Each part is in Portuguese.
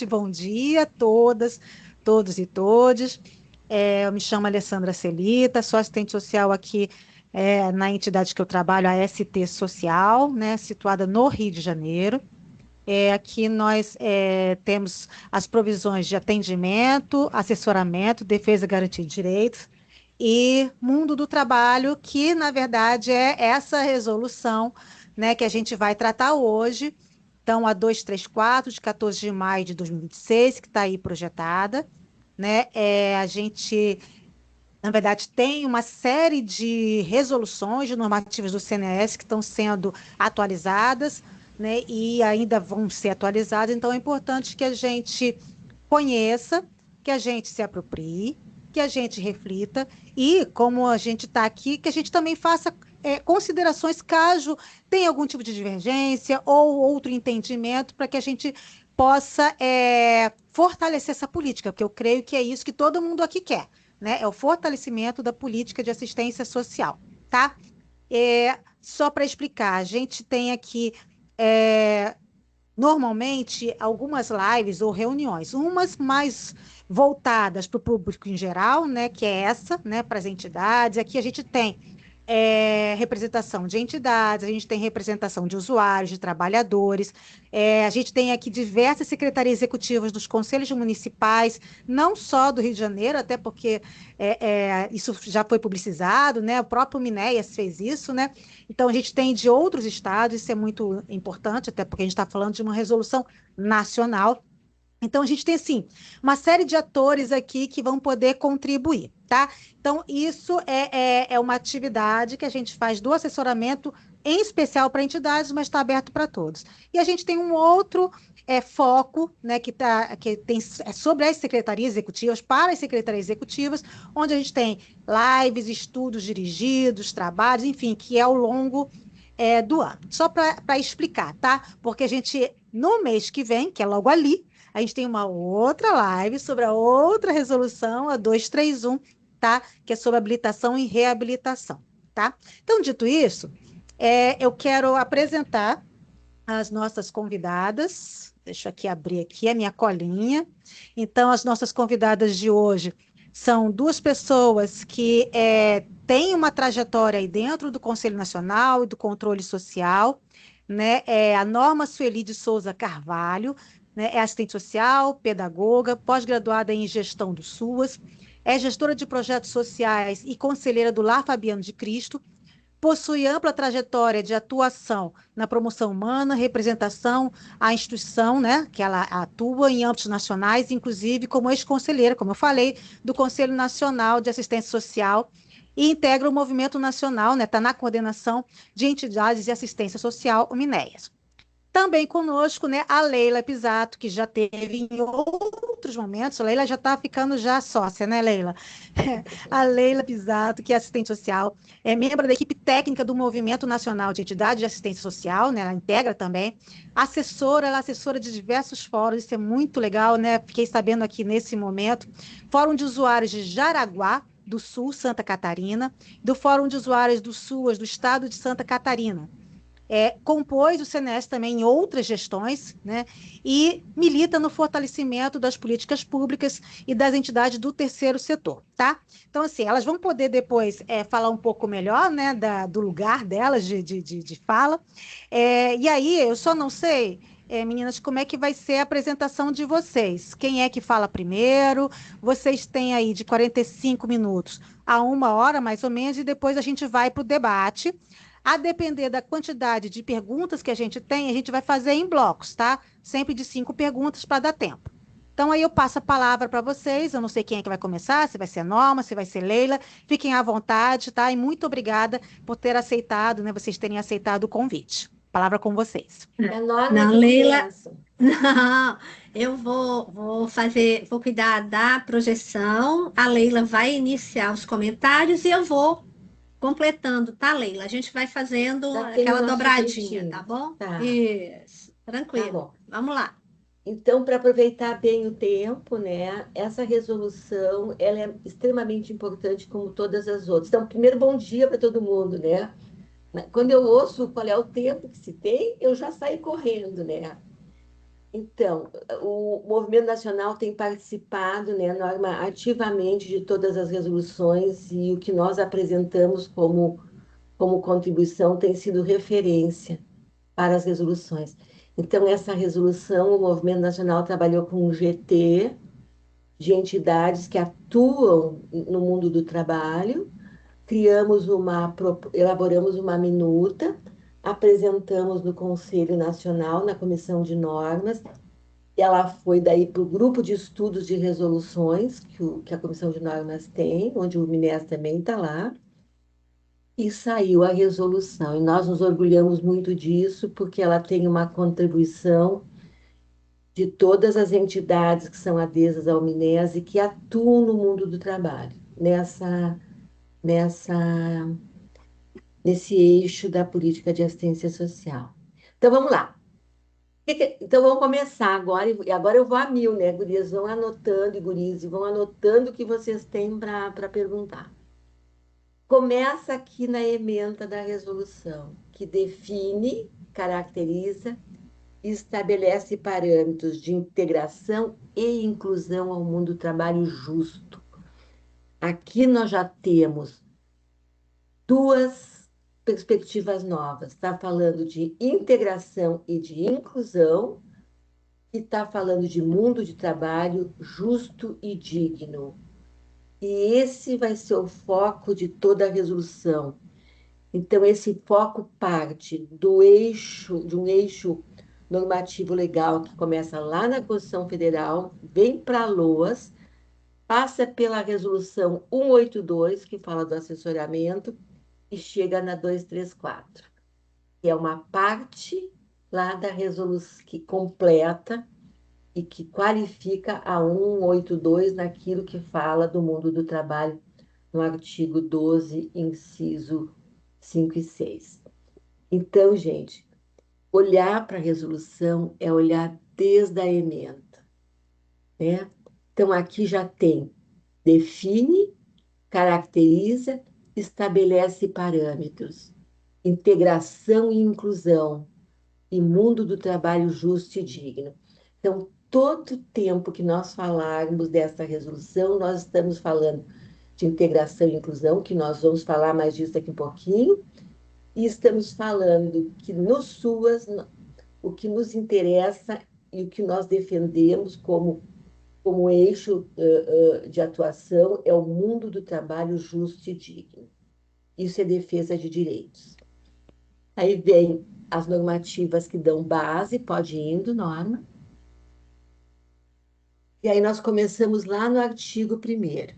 noite, bom dia a todas, todos e todes. Eu me chamo Alessandra Celita, sou assistente social aqui na entidade que eu trabalho, a ST Social, né, situada no Rio de Janeiro. Aqui nós temos as provisões de atendimento, assessoramento, defesa, garantia de direitos e mundo do trabalho, que na verdade é essa resolução, né, que a gente vai tratar hoje. Então, a 234, de 14 de maio de 2026, que está aí projetada, né? A gente, na verdade, tem uma série de resoluções de normativas do CNS que estão sendo atualizadas, né? E ainda vão ser atualizadas. Então, é importante que a gente conheça, que a gente se aproprie, que a gente reflita e, como a gente está aqui, que a gente também faça considerações caso tenha algum tipo de divergência ou outro entendimento para que a gente possa fortalecer essa política, porque eu creio que é isso que todo mundo aqui quer, né? É o fortalecimento da política de assistência social, tá? Só para explicar, a gente tem aqui normalmente algumas lives ou reuniões, umas mais voltadas para o público em geral, né, que é essa, né, para as entidades. Aqui a gente tem representação de entidades, a gente tem representação de usuários, de trabalhadores, a gente tem aqui diversas secretarias executivas dos conselhos municipais, não só do Rio de Janeiro, até porque isso já foi publicizado, né? O próprio Minéias fez isso, né? Então a gente tem de outros estados, isso é muito importante, até porque a gente está falando de uma resolução nacional. Então, a gente tem, assim, uma série de atores aqui que vão poder contribuir, tá? Então, isso é uma atividade que a gente faz do assessoramento, em especial para entidades, mas está aberto para todos. E a gente tem um outro foco, né, que tem sobre as secretarias executivas, para as secretarias executivas, onde a gente tem lives, estudos dirigidos, trabalhos, enfim, que é ao longo do ano. Só para explicar, tá? Porque a gente, no mês que vem, que é logo ali, a gente tem uma outra live sobre a outra resolução, a 231, tá? Que é sobre habilitação e reabilitação, tá? Então, dito isso, eu quero apresentar as nossas convidadas. Deixa eu aqui abrir aqui a minha colinha. Então, as nossas convidadas de hoje são duas pessoas que têm uma trajetória aí dentro do Conselho Nacional e do Controle Social, né? A Norma Sueli de Souza Carvalho, né? É assistente social, pedagoga, pós-graduada em gestão do SUAS, é gestora de projetos sociais e conselheira do Lar Fabiano de Cristo. Possui ampla trajetória de atuação na promoção humana, representação à instituição, né, que ela atua em âmbitos nacionais, inclusive como ex-conselheira, como eu falei, do Conselho Nacional de Assistência Social, e integra o Movimento Nacional, né, está na coordenação de entidades de assistência social, o Minéias. Também conosco, né, a Leila Pisato, que já teve em outros momentos. A Leila já está ficando já sócia, né, Leila? A Leila Pisato, que é assistente social, é membro da equipe técnica do Movimento Nacional de Entidades de Assistência Social, né? Ela integra também. Assessora, ela é assessora de diversos fóruns, isso é muito legal, né? Fiquei sabendo aqui nesse momento. Fórum de Usuários de Jaraguá do Sul, Santa Catarina, do Fórum de Usuários do SUAS do Estado de Santa Catarina. Compôs o CNS também em outras gestões, né, e milita no fortalecimento das políticas públicas e das entidades do terceiro setor, tá? Então, assim, elas vão poder depois falar um pouco melhor, né, do lugar delas de fala. E aí, eu só não sei, meninas, como é que vai ser a apresentação de vocês. Quem é que fala primeiro? Vocês têm aí de 45 minutos a 1 hora, mais ou menos, e depois a gente vai para o debate. A depender da quantidade de perguntas que a gente tem, a gente vai fazer em blocos, tá? Sempre de 5 perguntas para dar tempo. Então, aí eu passo a palavra para vocês. Eu não sei quem é que vai começar, se vai ser Norma, se vai ser Leila. Fiquem à vontade, tá? E muito obrigada por ter aceitado, né? Vocês terem aceitado o convite. Palavra com vocês. É Norma Não, que Leila, começa. não, vou cuidar da projeção. A Leila vai iniciar os comentários e eu vou completando, tá, Leila? A gente vai fazendo Daquele aquela nosso dobradinha, tá jeitinho. bom? Tá, Isso, tá tranquilo. bom. Vamos lá. Então, para aproveitar bem o tempo, né? Essa resolução, ela é extremamente importante, como todas as outras. Então, primeiro, bom dia para todo mundo, né? Quando eu ouço qual é o tempo que se tem, eu já saio correndo, né? Então, o Movimento Nacional tem participado, né, Norma, ativamente de todas as resoluções e o que nós apresentamos como contribuição tem sido referência para as resoluções. Então, essa resolução, o Movimento Nacional trabalhou com um GT de entidades que atuam no mundo do trabalho, elaboramos uma minuta, apresentamos no Conselho Nacional, na Comissão de Normas, ela foi daí para o grupo de estudos de resoluções que a Comissão de Normas tem, onde o MINES também está lá, e saiu a resolução. E nós nos orgulhamos muito disso, porque ela tem uma contribuição de todas as entidades que são adesas ao MINES e que atuam no mundo do trabalho, nessa, nesse eixo da política de assistência social. Então, vamos lá. Então, vamos começar agora, e agora eu vou a mil, né? Gurias vão anotando, e guris, vão anotando o que vocês têm para perguntar. Começa aqui na ementa da resolução, que define, caracteriza e estabelece parâmetros de integração e inclusão ao mundo do trabalho justo. Aqui nós já temos duas perspectivas novas. Está falando de integração e de inclusão, e está falando de mundo de trabalho justo e digno. E esse vai ser o foco de toda a resolução. Então, esse foco parte de um eixo normativo legal que começa lá na Constituição Federal, vem para a LOAS, passa pela resolução 182, que fala do assessoramento, e chega na 234, que é uma parte lá da resolução que completa e que qualifica a 182 naquilo que fala do mundo do trabalho, no artigo 12, inciso 5 e 6. Então, gente, olhar para a resolução é olhar desde a ementa, né? Então, aqui já tem, define, caracteriza, estabelece parâmetros, integração e inclusão, e mundo do trabalho justo e digno. Então, todo tempo que nós falarmos dessa resolução, nós estamos falando de integração e inclusão, que nós vamos falar mais disso daqui a um pouquinho, e estamos falando que no SUAS, o que nos interessa e o que nós defendemos como eixo de atuação é o mundo do trabalho justo e digno. Isso é defesa de direitos. Aí vem as normativas que dão base, pode ir indo, Norma. E aí nós começamos lá no artigo 1º.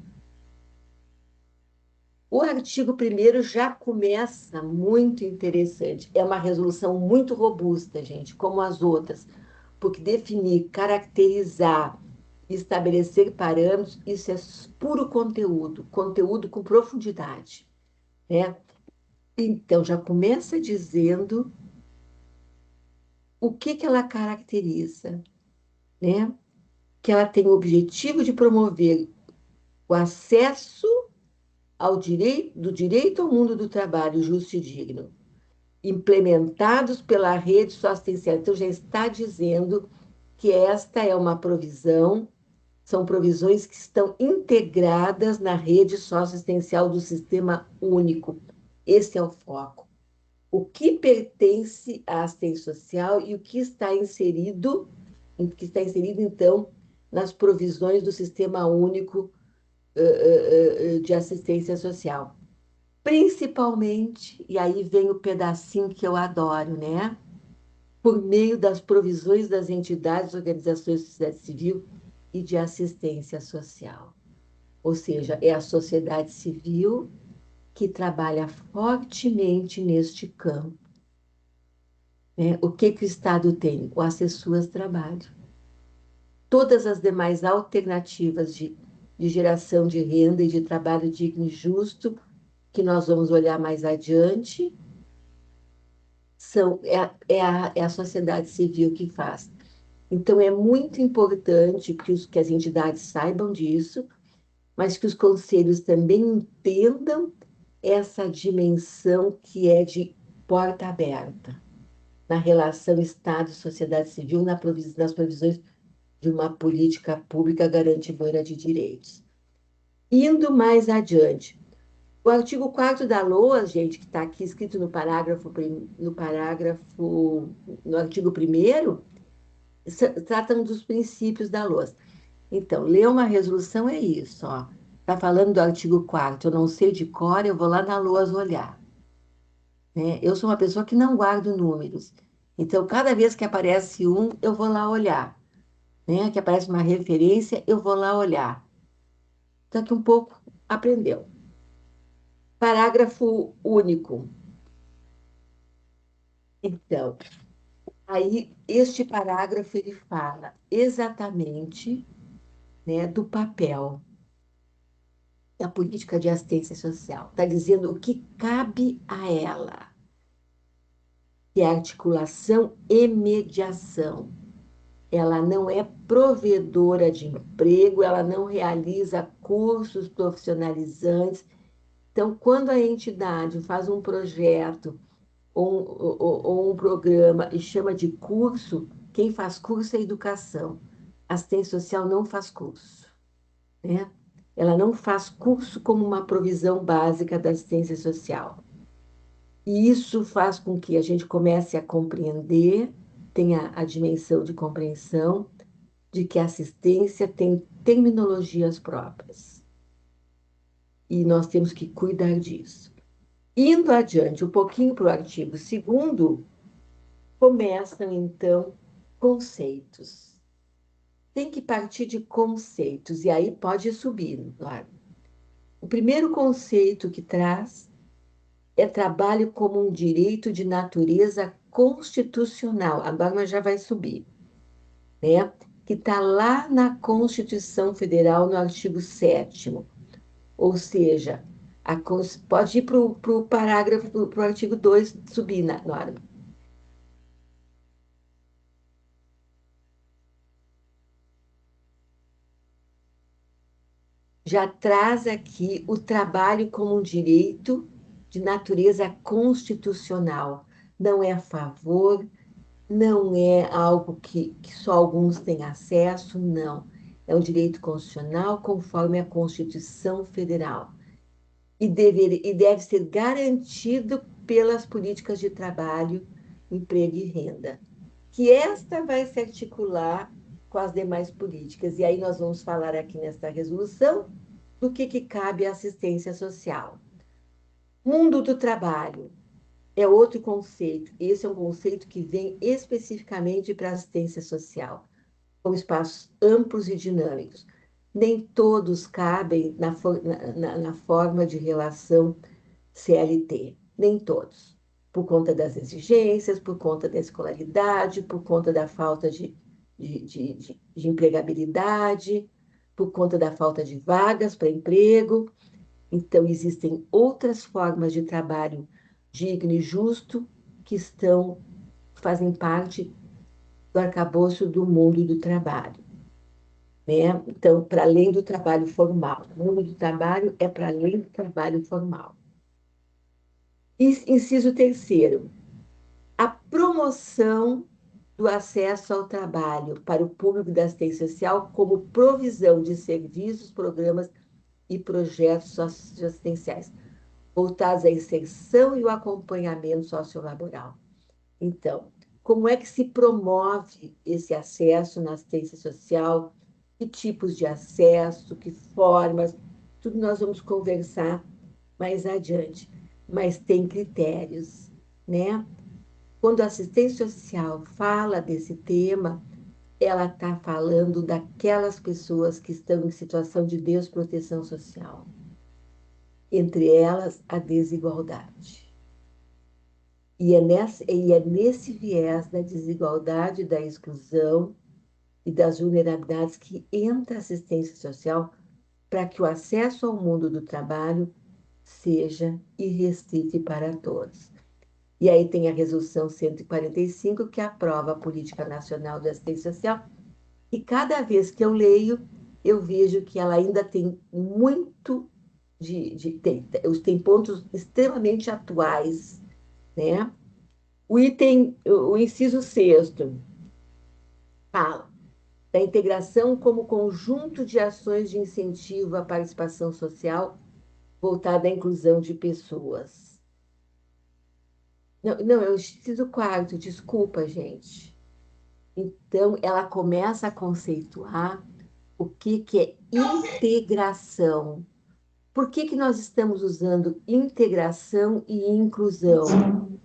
O artigo 1º já começa muito interessante. É uma resolução muito robusta, gente, como as outras, porque definir, caracterizar, estabelecer parâmetros, isso é puro conteúdo, conteúdo com profundidade, né? Então, já começa dizendo o que ela caracteriza, né? Que ela tem o objetivo de promover o acesso do direito ao mundo do trabalho justo e digno, implementados pela rede socioassistencial. Então, já está dizendo que esta é uma provisão, são provisões que estão integradas na rede socioassistencial do Sistema Único. Esse é o foco. O que pertence à assistência social e o que está inserido, então, nas provisões do Sistema Único de Assistência Social. Principalmente, e aí vem o pedacinho que eu adoro, né? Por meio das provisões das entidades, organizações de sociedade civil e de assistência social. Ou seja, é a sociedade civil que trabalha fortemente neste campo. Né? O que o Estado tem? O Acessuas Trabalho. Todas as demais alternativas de geração de renda e de trabalho digno e justo, que nós vamos olhar mais adiante, é a sociedade civil que faz. Então, é muito importante que as entidades saibam disso, mas que os conselhos também entendam essa dimensão que é de porta aberta. na relação Estado e sociedade civil nas provisões de uma política pública garantidora de direitos. Indo mais adiante, o artigo 4º da LOAS, gente, que está aqui escrito no artigo 1º, tratam dos princípios da LOAS. Então, ler uma resolução é isso, ó. Está falando do artigo 4º, eu não sei de cor, eu vou lá na LOAS olhar. Né? Eu sou uma pessoa que não guardo números. Então, cada vez que aparece um, eu vou lá olhar. Né? Que aparece uma referência, eu vou lá olhar. Daqui um pouco, aprendeu. Parágrafo único. Então, aí, este parágrafo, ele fala exatamente, né, do papel da política de assistência social. Está dizendo o que cabe a ela, que é articulação e mediação. Ela não é provedora de emprego, ela não realiza cursos profissionalizantes. Então, quando a entidade faz um projeto ou um programa e chama de curso, quem faz curso é a educação. A assistência social não faz curso, né? Ela não faz curso como uma provisão básica da assistência social. E isso faz com que a gente comece a compreender, tenha a dimensão de compreensão de que a assistência tem terminologias próprias. E nós temos que cuidar disso. Indo adiante, um pouquinho para o artigo 2º, começam, então, conceitos. Tem que partir de conceitos, e aí pode subir, claro. O primeiro conceito que traz é trabalho como um direito de natureza constitucional. Agora já vai subir, né? Que está lá na Constituição Federal, no artigo 7º. Ou seja, pode ir para o parágrafo, para o artigo 2, subir, Nora. Já traz aqui o trabalho como um direito de natureza constitucional. Não é a favor, não é algo que só alguns têm acesso, não. É um direito constitucional conforme a Constituição Federal. E deve ser garantido pelas políticas de trabalho, emprego e renda. Que esta vai se articular com as demais políticas. E aí nós vamos falar aqui nesta resolução do que cabe à assistência social. Mundo do trabalho é outro conceito. Esse é um conceito que vem especificamente para a assistência social, com espaços amplos e dinâmicos. Nem todos cabem na forma de relação CLT, nem todos, por conta das exigências, por conta da escolaridade, por conta da falta de empregabilidade, por conta da falta de vagas para emprego. Então, existem outras formas de trabalho digno e justo que fazem parte do arcabouço do mundo do trabalho. Né? Então, para além do trabalho formal. O mundo do trabalho é para além do trabalho formal. Inciso 3º, a promoção do acesso ao trabalho para o público da assistência social como provisão de serviços, programas e projetos socioassistenciais, voltados à inserção e o acompanhamento sociolaboral. Então, como é que se promove esse acesso na assistência social? Que tipos de acesso, que formas, tudo nós vamos conversar mais adiante. Mas tem critérios, né? Quando a assistência social fala desse tema, ela está falando daquelas pessoas que estão em situação de desproteção social. Entre elas, a desigualdade. E é nesse viés da desigualdade, da exclusão e das vulnerabilidades que entra a assistência social para que o acesso ao mundo do trabalho seja irrestrito para todos. E aí tem a Resolução 145, que aprova a Política Nacional de Assistência Social, e cada vez que eu leio, eu vejo que ela ainda tem muito tem pontos extremamente atuais, né? o inciso sexto, fala da integração como conjunto de ações de incentivo à participação social voltada à inclusão de pessoas. Não, não, é o inciso quarto, desculpa, gente. Então, ela começa a conceituar o que é integração. Por que nós estamos usando integração e inclusão?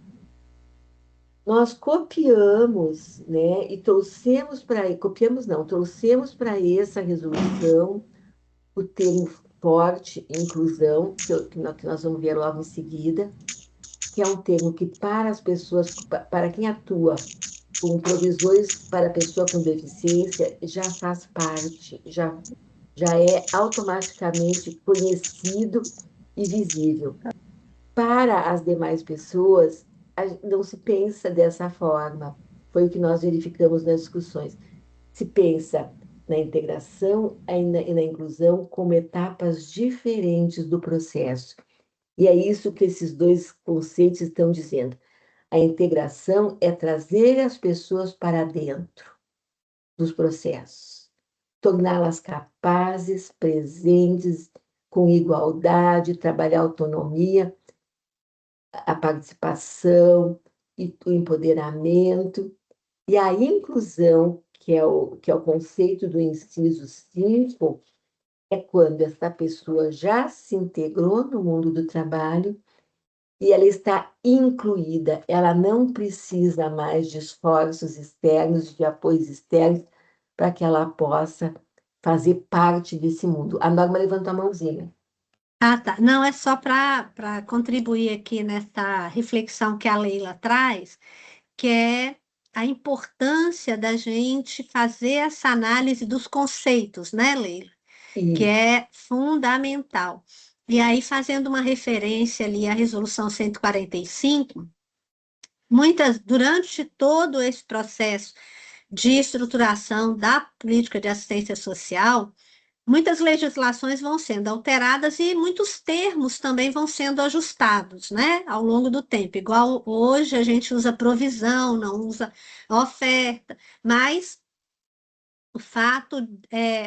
Nós copiamos, né, e trouxemos para... Copiamos não, trouxemos para essa resolução o termo forte, inclusão, que nós vamos ver logo em seguida, que é um termo que para as pessoas, para quem atua com provisões para a pessoa com deficiência, já faz parte, já é automaticamente conhecido e visível. Para as demais pessoas, não se pensa dessa forma. Foi o que nós verificamos nas discussões. Se pensa na integração e na inclusão como etapas diferentes do processo. E é isso que esses dois conceitos estão dizendo. A integração é trazer as pessoas para dentro dos processos, torná-las capazes, presentes, com igualdade, trabalhar a autonomia, a participação e o empoderamento. E a inclusão, que é o conceito do inciso 5, é quando essa pessoa já se integrou no mundo do trabalho e ela está incluída, ela não precisa mais de esforços externos, de apoios externos, para que ela possa fazer parte desse mundo. A Norma levantou a mãozinha. Ah, tá. Não, é só para contribuir aqui nessa reflexão que a Leila traz, que é a importância da gente fazer essa análise dos conceitos, né, Leila? Que Isso. é fundamental. E aí, fazendo uma referência ali à Resolução 145, durante todo esse processo de estruturação da política de assistência social, muitas legislações vão sendo alteradas e muitos termos também vão sendo ajustados, né, ao longo do tempo. Igual hoje a gente usa provisão, não usa oferta, mas o fato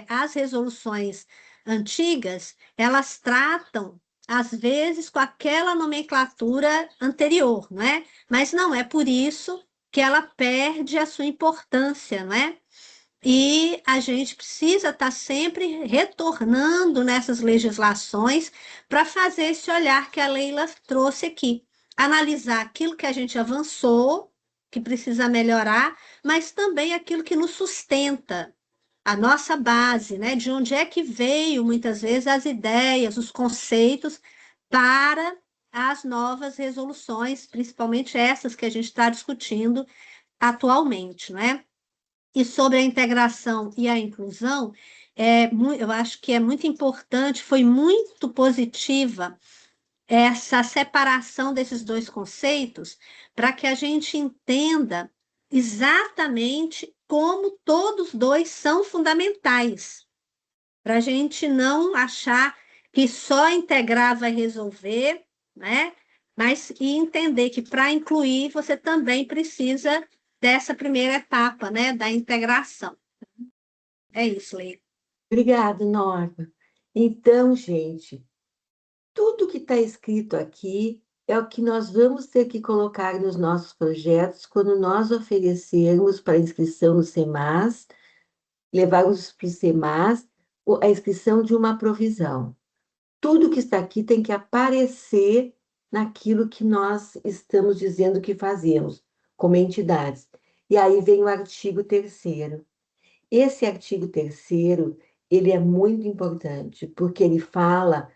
as resoluções antigas, elas tratam às vezes com aquela nomenclatura anterior, não é? Mas não é por isso que ela perde a sua importância, não é? E a gente precisa estar sempre retornando nessas legislações para fazer esse olhar que a Leila trouxe aqui. Analisar aquilo que a gente avançou, que precisa melhorar, mas também aquilo que nos sustenta, a nossa base, né? De onde é que veio, muitas vezes, as ideias, os conceitos para as novas resoluções, principalmente essas que a gente está discutindo atualmente, não é? E sobre a integração e a inclusão, eu acho que é muito importante, foi muito positiva essa separação desses dois conceitos, para que a gente entenda exatamente como todos dois são fundamentais, para a gente não achar que só integrar vai resolver, né? Mas e entender que para incluir você também precisa dessa primeira etapa, né, da integração. É isso, Leila. Obrigada, Norma. Então, gente, tudo que está escrito aqui é o que nós vamos ter que colocar nos nossos projetos quando nós oferecermos para inscrição no SEMAS, levarmos para o SEMAS a inscrição de uma provisão. Tudo que está aqui tem que aparecer naquilo que nós estamos dizendo que fazemos, como entidades. E aí vem o artigo 3º. Esse artigo 3º, ele é muito importante, porque ele fala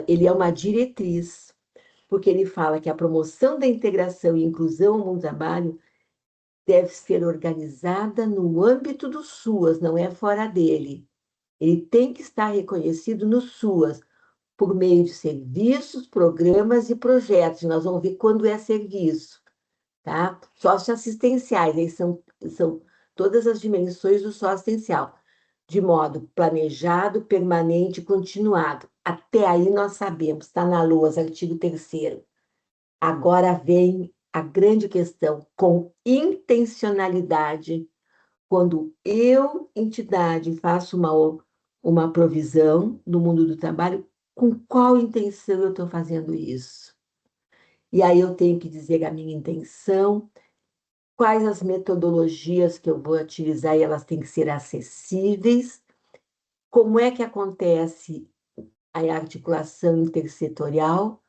ele é uma diretriz, porque ele fala que a promoção da integração e inclusão ao mundo do trabalho deve ser organizada no âmbito do SUAS, não é fora dele. Ele tem que estar reconhecido no SUAS, por meio de serviços, programas e projetos. Nós vamos ver quando é serviço, tá? Socioassistenciais, aí são todas as dimensões do socioassistencial, de modo planejado, permanente e continuado. Até aí nós sabemos, está na LOAS, artigo 3º. Agora vem a grande questão, com intencionalidade, quando eu, entidade, faço uma provisão no mundo do trabalho, com qual intenção eu estou fazendo isso? E aí eu tenho que dizer a minha intenção, quais as metodologias que eu vou utilizar e elas têm que ser acessíveis, como é que acontece a articulação intersetorial,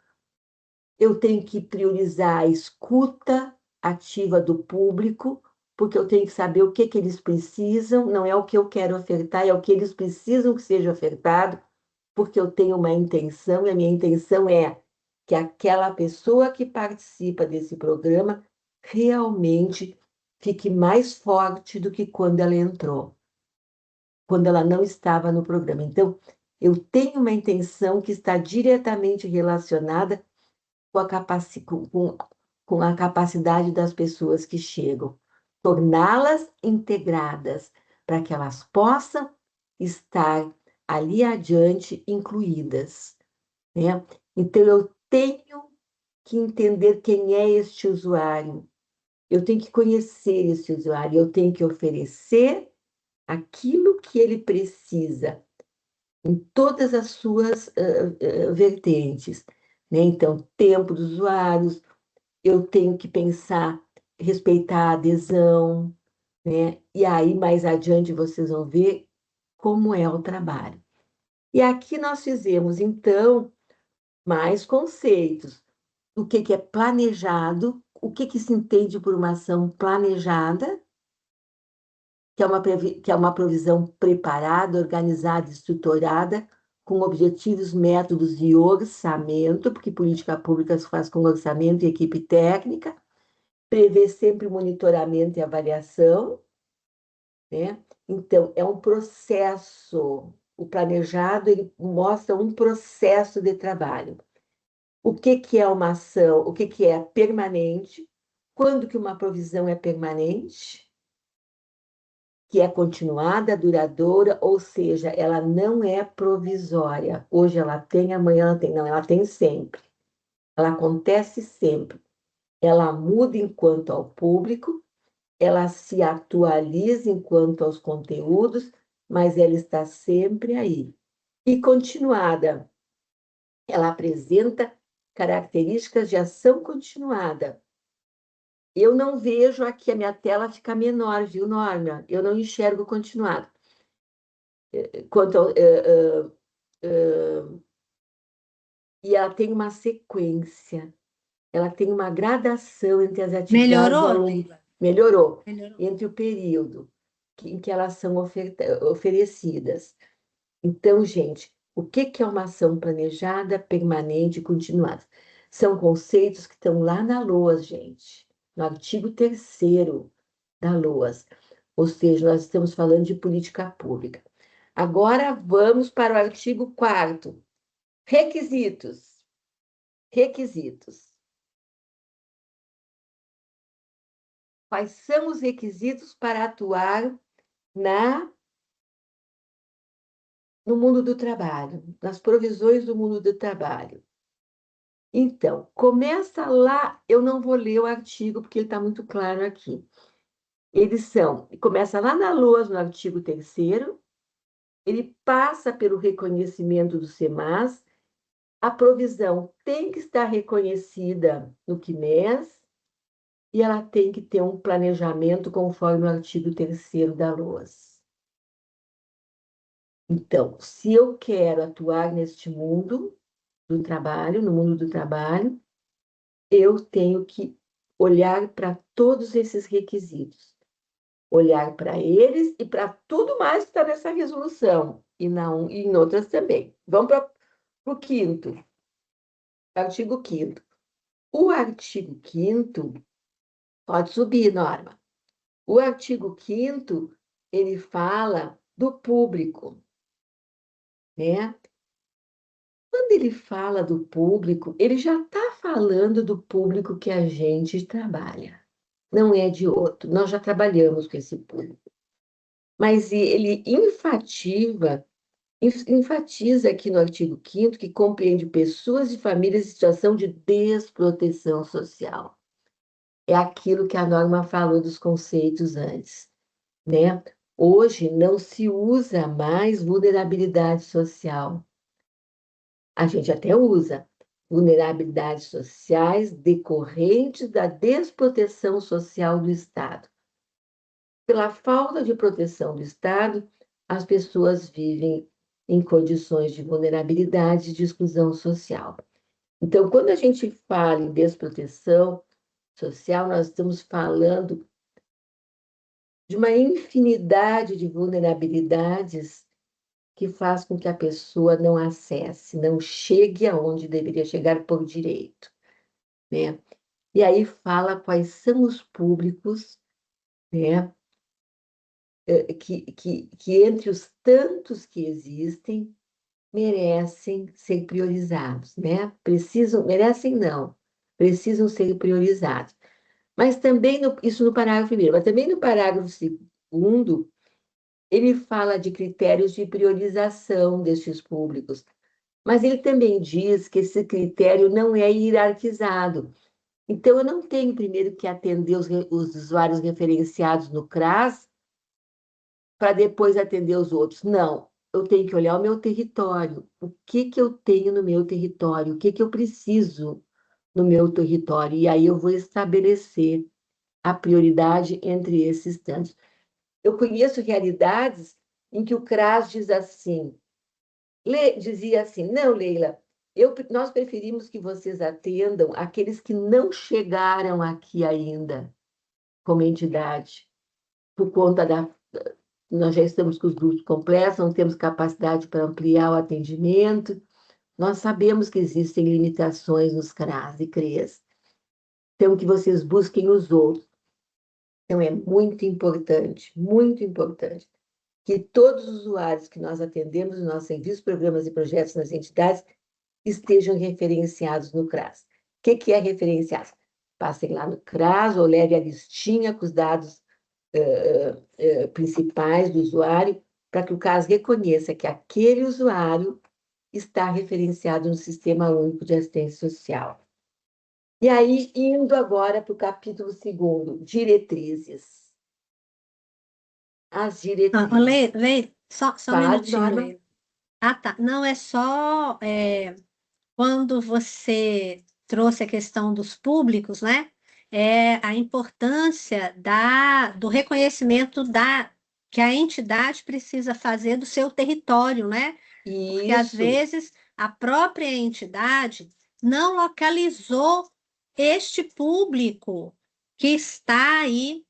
eu tenho que priorizar a escuta ativa do público, porque eu tenho que saber o que que eles precisam, não é o que eu quero ofertar, é o que eles precisam que seja ofertado, porque eu tenho uma intenção, e a minha intenção é que aquela pessoa que participa desse programa realmente fique mais forte do que quando ela entrou, quando ela não estava no programa. Então, eu tenho uma intenção que está diretamente relacionada com com a capacidade das pessoas que chegam, torná-las integradas, para que elas possam estar ali adiante incluídas, né? Então, eu tenho que entender quem é este usuário, eu tenho que conhecer esse usuário, eu tenho que oferecer aquilo que ele precisa, em todas as suas vertentes, né? Então, tempo dos usuários, eu tenho que pensar, respeitar a adesão, né? E aí, mais adiante, vocês vão ver como é o trabalho. E aqui nós fizemos, então, mais conceitos. O que que é planejado, o que que se entende por uma ação planejada, que é uma provisão preparada, organizada, estruturada, com objetivos, métodos e orçamento, porque política pública se faz com orçamento e equipe técnica, prevê sempre monitoramento e avaliação, né? Então, é um processo, o planejado, ele mostra um processo de trabalho. O que que é uma ação, o que que é permanente, quando que uma provisão é permanente, que é continuada, duradoura, ou seja, ela não é provisória. Hoje ela tem, amanhã ela tem. Não, ela tem sempre. Ela acontece sempre. Ela muda enquanto ao público, ela se atualiza enquanto aos conteúdos, mas ela está sempre aí. E continuada, ela apresenta características de ação continuada. Eu não vejo aqui, a minha tela fica menor, viu, Norma? Eu não enxergo continuado. Quanto ao, e ela tem uma sequência, ela tem uma gradação entre as atividades Melhorou, ao longo. Leila? Melhorou, Melhorou. entre o período em que elas são oferecidas. Então, gente, o que que é uma ação planejada, permanente e continuada? São conceitos que estão lá na LOAS, gente, no artigo 3º da LOAS. Ou seja, nós estamos falando de política pública. Agora vamos para o artigo 4º. Requisitos. Requisitos. Quais são os requisitos para atuar no mundo do trabalho, nas provisões do mundo do trabalho? Então, começa lá, eu não vou ler o artigo, porque ele está muito claro aqui. Começa lá na LOAS, no artigo 3º, ele passa pelo reconhecimento do SEMAS, a provisão tem que estar reconhecida no CNES, e ela tem que ter um planejamento conforme o artigo 3º da LOAS. Então, se eu quero atuar neste mundo do trabalho, no mundo do trabalho, eu tenho que olhar para todos esses requisitos, olhar para eles e para tudo mais que está nessa resolução, e em outras também. Vamos para o 5º, artigo 5º. O artigo 5º, pode subir, Norma. O artigo 5º, ele fala do público, né? Quando ele fala do público, ele já está falando do público que a gente trabalha. Não é de outro. Nós já trabalhamos com esse público. Mas ele enfatiza enfatiza aqui no artigo 5º que compreende pessoas e famílias em situação de desproteção social. É aquilo que a norma falou dos conceitos antes, né? Hoje não se usa mais vulnerabilidade social. A gente até usa vulnerabilidades sociais decorrentes da desproteção social do Estado. Pela falta de proteção do Estado, as pessoas vivem em condições de vulnerabilidade e de exclusão social. Então, quando a gente fala em desproteção social, nós estamos falando de uma infinidade de vulnerabilidades que faz com que a pessoa não acesse, não chegue aonde deveria chegar por direito, né? E aí fala quais são os públicos, né, que entre os tantos que existem, merecem ser priorizados, né? Merecem não, precisam ser priorizados. Mas também, isso no parágrafo primeiro, mas também no parágrafo segundo, ele fala de critérios de priorização destes públicos. Mas ele também diz que esse critério não é hierarquizado. Então, eu não tenho primeiro que atender os usuários referenciados no CRAS para depois atender os outros. Não, eu tenho que olhar o meu território. O que eu tenho no meu território? O que eu preciso no meu território? E aí eu vou estabelecer a prioridade entre esses tantos. Eu conheço realidades em que o CRAS diz assim, dizia assim, não, Leila, nós preferimos que vocês atendam aqueles que não chegaram aqui ainda como entidade, por conta nós já estamos com os grupos completos, não temos capacidade para ampliar o atendimento, nós sabemos que existem limitações nos CRAS e CREAS, então que vocês busquem os outros. Então é muito importante, que todos os usuários que nós atendemos nos nossos serviços, programas e projetos nas entidades estejam referenciados no CRAS. O que é referenciado? Passem lá no CRAS ou leve a listinha com os dados principais do usuário, para que o CRAS reconheça que aquele usuário está referenciado no Sistema Único de Assistência Social. E aí, indo agora para o capítulo 2º, diretrizes. As diretrizes. Lê, só um Fale, minutinho, Norma. Lê. Ah, tá. Não, é só quando você trouxe a questão dos públicos, né? A importância do reconhecimento que a entidade precisa fazer do seu território, né? Porque às Isso. vezes a própria entidade não localizou este público que está aí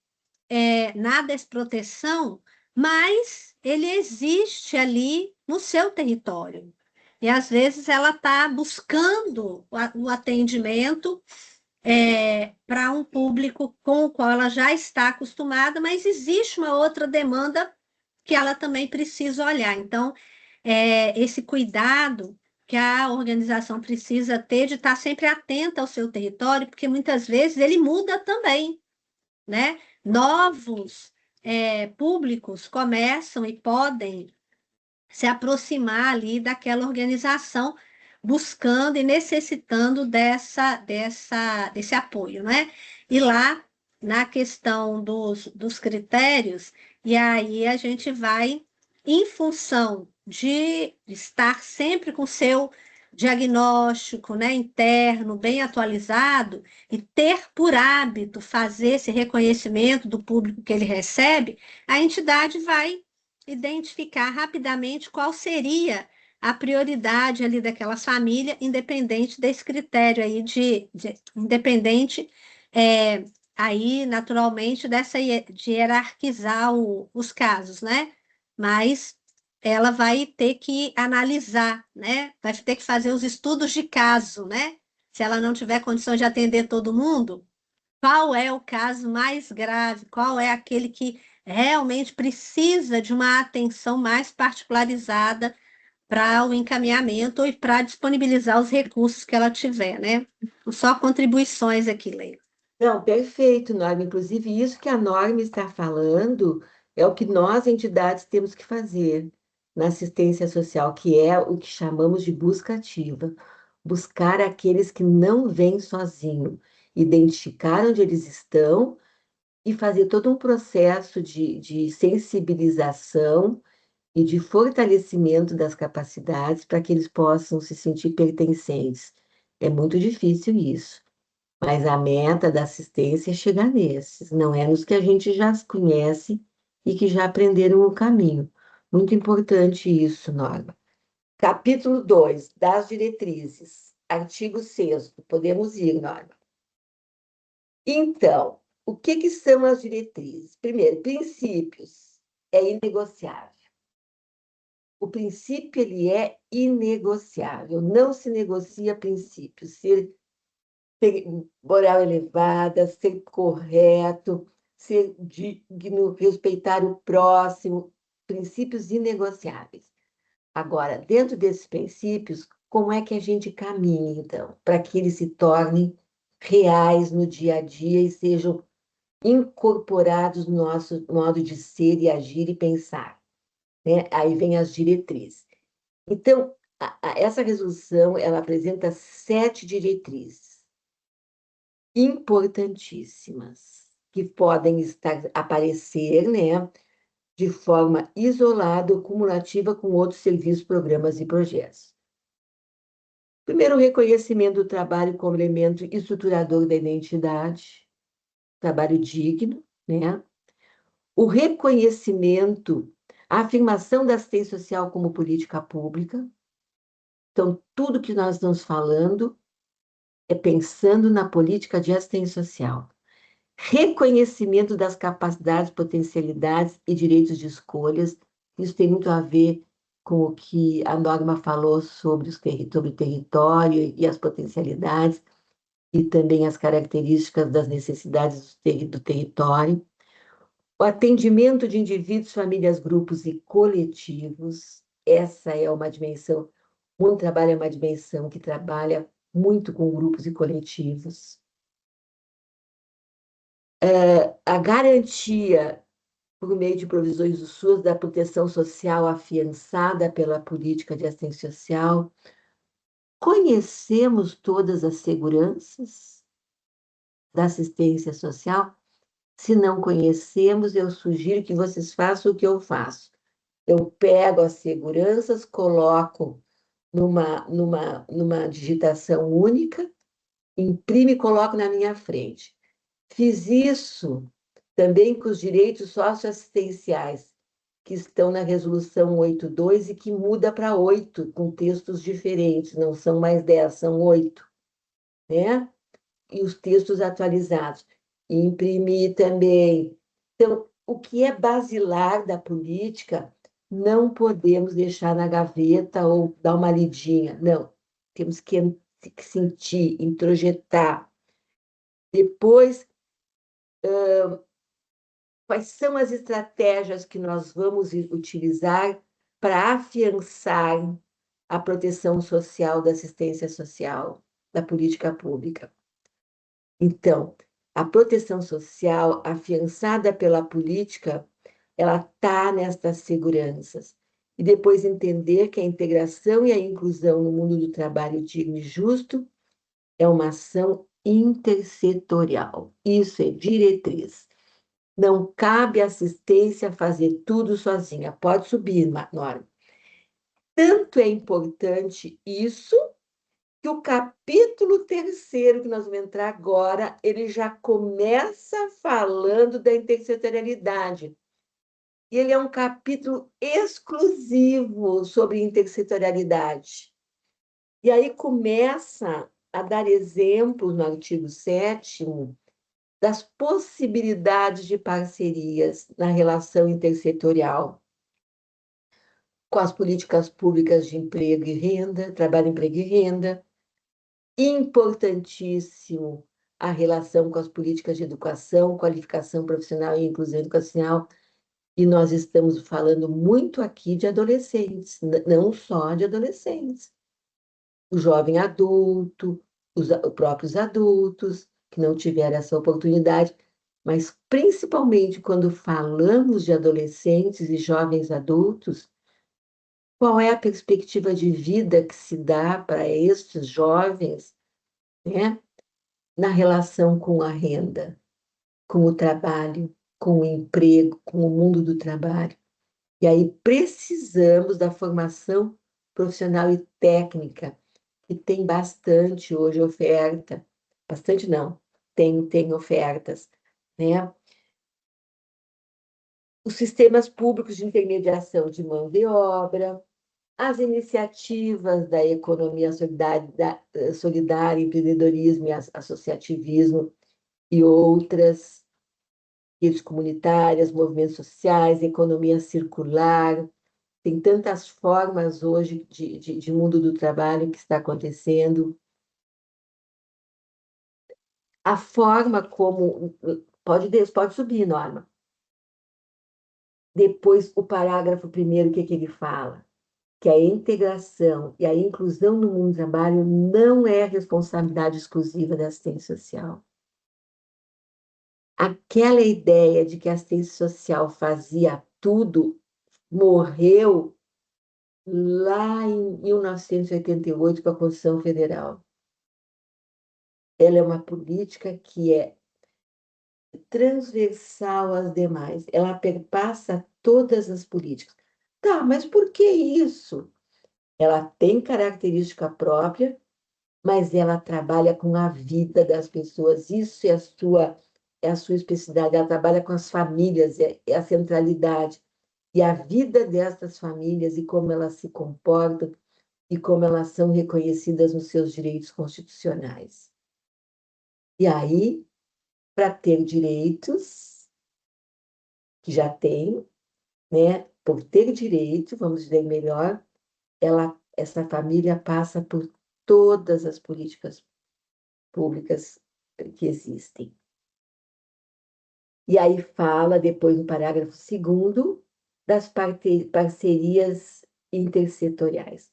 na desproteção, mas ele existe ali no seu território. E às vezes ela está buscando o atendimento para um público com o qual ela já está acostumada, mas existe uma outra demanda que ela também precisa olhar. Então, esse cuidado que a organização precisa ter de estar sempre atenta ao seu território, porque muitas vezes ele muda também, né? Novos públicos começam e podem se aproximar ali daquela organização, buscando e necessitando desse apoio, né? E lá, na questão dos critérios, e aí a gente vai, em função de estar sempre com o seu diagnóstico, né, interno bem atualizado e ter por hábito fazer esse reconhecimento do público que ele recebe, a entidade vai identificar rapidamente qual seria a prioridade ali daquela família, independente desse critério aí independente aí naturalmente de hierarquizar os casos, né? Mas ela vai ter que analisar, né? Vai ter que fazer os estudos de caso, né? Se ela não tiver condição de atender todo mundo, qual é o caso mais grave? Qual é aquele que realmente precisa de uma atenção mais particularizada para o encaminhamento e para disponibilizar os recursos que ela tiver, né? Só contribuições aqui, Leila. Não, perfeito, Norma. Inclusive, isso que a Norma está falando é o que nós, entidades, temos que fazer. na assistência social, que é o que chamamos de busca ativa. Buscar aqueles que não vêm sozinho, identificar onde eles estão e fazer todo um processo de sensibilização e de fortalecimento das capacidades para que eles possam se sentir pertencentes. É muito difícil isso, mas a meta da assistência é chegar nesses, não é nos que a gente já conhece e que já aprenderam o caminho. Muito importante isso, Norma. Capítulo 2 das diretrizes, artigo 6º, podemos ir, Norma. Então, o que são as diretrizes? Primeiro, princípios, é inegociável. O princípio, ele é inegociável, não se negocia princípio, ser moral elevada, ser correto, ser digno, respeitar o próximo, princípios inegociáveis. Agora, dentro desses princípios, como é que a gente caminha, então, para que eles se tornem reais no dia a dia e sejam incorporados no nosso modo de ser e agir e pensar, né? Aí vem as diretrizes. Então, essa resolução, ela apresenta 7 diretrizes importantíssimas, que podem aparecer, né, de forma isolada ou cumulativa com outros serviços, programas e projetos. Primeiro, o reconhecimento do trabalho como elemento estruturador da identidade, trabalho digno, né? O reconhecimento, a afirmação da assistência social como política pública. Então, tudo que nós estamos falando é pensando na política de assistência social. Reconhecimento das capacidades, potencialidades e direitos de escolhas. Isso tem muito a ver com o que a Norma falou sobre o território e as potencialidades, e também as características das necessidades do território. O atendimento de indivíduos, famílias, grupos e coletivos. Essa é uma dimensão, o trabalho é uma dimensão que trabalha muito com grupos e coletivos. A garantia, por meio de provisões do SUS, da proteção social afiançada pela política de assistência social. Conhecemos todas as seguranças da assistência social? Se não conhecemos, eu sugiro que vocês façam o que eu faço. Eu pego as seguranças, coloco numa digitação única, imprimo e coloco na minha frente. Fiz isso também com os direitos socioassistenciais, que estão na Resolução 82 e que muda para 8, com textos diferentes, não são mais 10, são 8, né? E os textos atualizados. E imprimir também. Então, o que é basilar da política, não podemos deixar na gaveta ou dar uma lidinha. Não, temos que sentir, introjetar. Depois, quais são as estratégias que nós vamos utilizar para afiançar a proteção social da assistência social, da política pública? Então, a proteção social afiançada pela política, ela está nestas seguranças. E depois entender que a integração e a inclusão no mundo do trabalho digno e justo é uma ação intersetorial. Isso é diretriz. Não cabe assistência fazer tudo sozinha. Pode subir, Norma. Tanto é importante isso, que o capítulo 3º, que nós vamos entrar agora, ele já começa falando da intersetorialidade. E ele é um capítulo exclusivo sobre intersetorialidade. E aí começa a dar exemplos no artigo 7º das possibilidades de parcerias na relação intersetorial com as políticas públicas de emprego e renda, trabalho, emprego e renda. Importantíssimo a relação com as políticas de educação, qualificação profissional e inclusão educacional. E nós estamos falando muito aqui de adolescentes, não só de adolescentes. O jovem adulto, os próprios adultos que não tiveram essa oportunidade, mas principalmente quando falamos de adolescentes e jovens adultos, qual é a perspectiva de vida que se dá para estes jovens, né, na relação com a renda, com o trabalho, com o emprego, com o mundo do trabalho. E aí precisamos da formação profissional e técnica, que tem bastante hoje oferta, bastante não, tem ofertas, né? Os sistemas públicos de intermediação de mão de obra, as iniciativas da economia solidária, empreendedorismo e associativismo e outras, redes comunitárias, movimentos sociais, economia circular. Tem tantas formas hoje de mundo do trabalho que está acontecendo. A forma como... Pode subir, Norma. Depois, o parágrafo primeiro, o que ele fala? Que a integração e a inclusão no mundo do trabalho não é responsabilidade exclusiva da assistência social. Aquela ideia de que a assistência social fazia tudo morreu lá em 1988 com a Constituição Federal. Ela é uma política que é transversal às demais, ela perpassa todas as políticas. Tá, mas por que isso? Ela tem característica própria, mas ela trabalha com a vida das pessoas, isso é a sua especificidade, ela trabalha com as famílias, é a centralidade. E a vida dessas famílias e como elas se comportam e como elas são reconhecidas nos seus direitos constitucionais. E aí, para ter direitos, que já tem, né? Por ter direito, vamos dizer melhor, essa família passa por todas as políticas públicas que existem. E aí fala, depois no parágrafo 2º, das parcerias intersetoriais.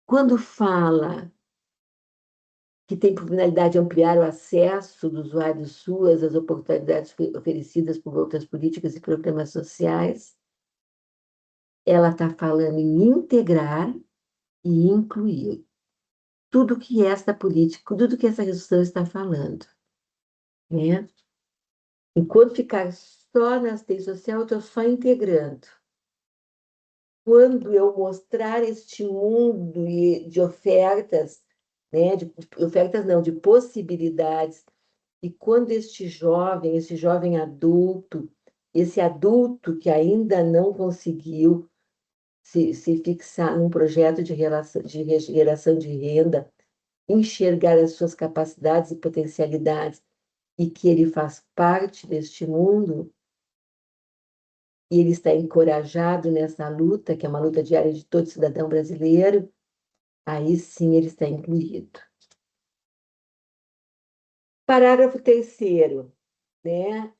Quando fala que tem por finalidade ampliar o acesso do usuário do SUAS às oportunidades oferecidas por outras políticas e programas sociais, ela está falando em integrar e incluir tudo que esta política, tudo que essa resolução está falando, né? Enquanto ficar só na assistência social, eu estou só integrando. Quando eu mostrar este mundo de ofertas, né, de ofertas não, de possibilidades, e quando esse jovem adulto, esse adulto que ainda não conseguiu se fixar num projeto de geração de renda, enxergar as suas capacidades e potencialidades e que ele faz parte deste mundo, e ele está encorajado nessa luta, que é uma luta diária de todo cidadão brasileiro, aí sim ele está incluído. Parágrafo 3º, né?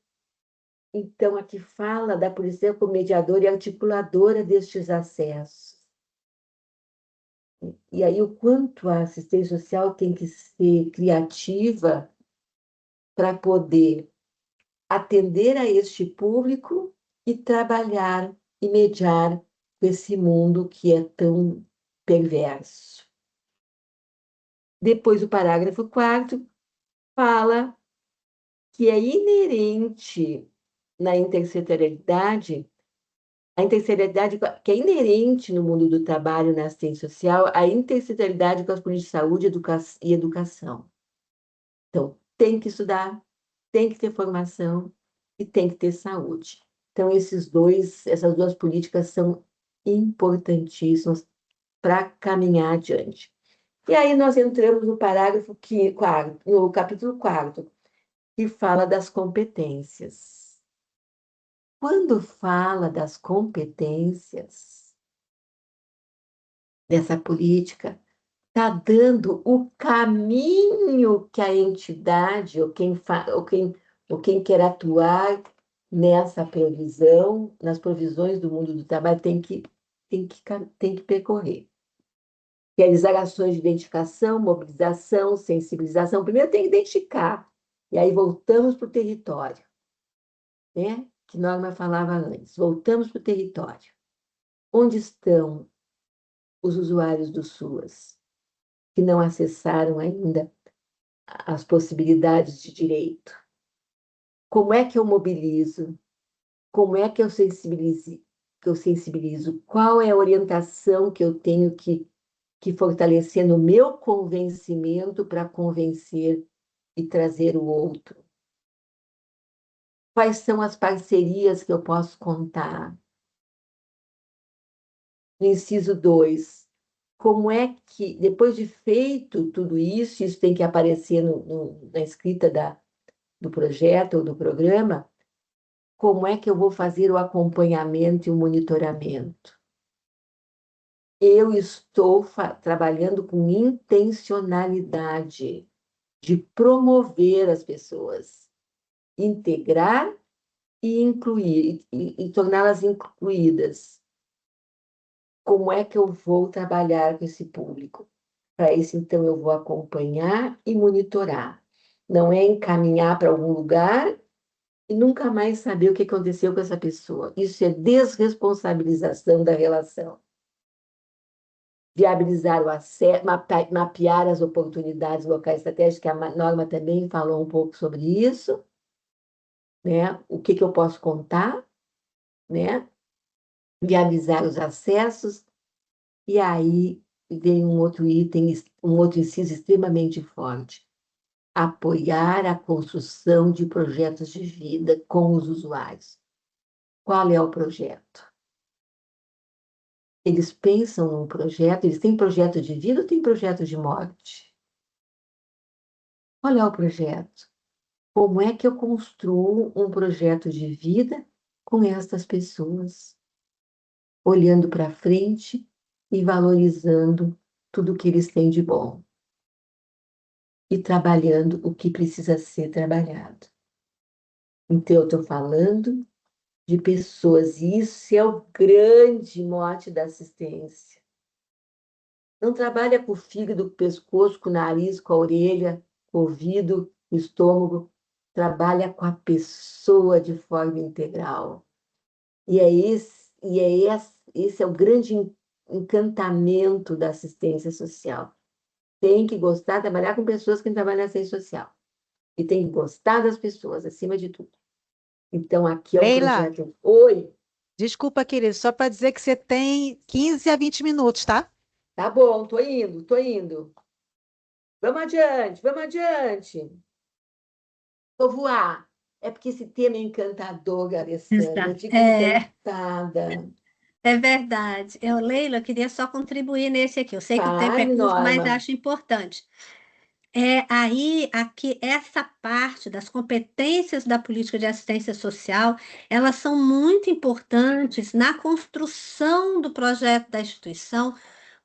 Então, aqui fala da polícia como mediadora e articuladora destes acessos. E aí, o quanto a assistência social tem que ser criativa para poder atender a este público e trabalhar e mediar com esse mundo que é tão perverso. Depois, o parágrafo 4º fala que é inerente na intersetorialidade, a intersetorialidade que é inerente no mundo do trabalho, na assistência social, a intersetorialidade com as políticas de saúde e educação. Então, tem que estudar, tem que ter formação e tem que ter saúde. Então, essas duas políticas são importantíssimas para caminhar adiante. E aí nós entramos no parágrafo 4º, no capítulo 4º, que fala das competências. Quando fala das competências dessa política, está dando o caminho que a entidade, ou quem quer atuar nessa previsão, nas provisões do mundo do trabalho, tem que percorrer. Realizar ações de identificação, mobilização, sensibilização. Primeiro tem que identificar, e aí voltamos para o território, né? Que Norma falava antes. Voltamos para o território. Onde estão os usuários do SUAS, que não acessaram ainda as possibilidades de direito? Como é que eu mobilizo? Como é que eu sensibilizo? Qual é a orientação que eu tenho que fortalecer no meu convencimento para convencer e trazer o outro? Quais são as parcerias que eu posso contar? No inciso 2, como é que, depois de feito tudo isso, isso tem que aparecer na escrita do projeto ou do programa, como é que eu vou fazer o acompanhamento e o monitoramento? Eu estou trabalhando com intencionalidade de promover as pessoas, integrar e incluir, e torná-las incluídas. Como é que eu vou trabalhar com esse público? Para isso, então, eu vou acompanhar e monitorar. Não é encaminhar para algum lugar e nunca mais saber o que aconteceu com essa pessoa. Isso é desresponsabilização da relação. Viabilizar o acesso, mapear as oportunidades locais estratégicas, que a norma também falou um pouco sobre isso, né? O que eu posso contar, né? Viabilizar os acessos, e aí vem um outro item, um outro inciso extremamente forte: apoiar a construção de projetos de vida com os usuários. Qual é o projeto? Eles pensam num projeto, eles têm projeto de vida ou têm projeto de morte? Qual é o projeto? Como é que eu construo um projeto de vida com estas pessoas? Olhando para frente e valorizando tudo que eles têm de bom. E trabalhando o que precisa ser trabalhado. Então, eu estou falando de pessoas, e isso é o grande mote da assistência. Não trabalha com o fígado, com o pescoço, com o nariz, com a orelha, com o ouvido, com o estômago. Trabalha com a pessoa de forma integral. Esse é o grande encantamento da assistência social. Tem que gostar de trabalhar com pessoas que trabalham na assistência social. E tem que gostar das pessoas, acima de tudo. Então, aqui é um Leila, projeto. Oi, desculpa, querido, só para dizer que você tem 15 a 20 minutos, tá? tá bom, tô indo, tô indo. Vamos adiante, vamos adiante. Vou voar. É porque esse tema é encantador, Alessandra. Eu Exato. fico encantada. É verdade. Leila, eu queria só contribuir nesse aqui. Eu sei que o tempo é Fale, curto, mas Norma. acho importante. Aqui, essa parte das competências da política de assistência social, elas são muito importantes na construção do projeto da instituição,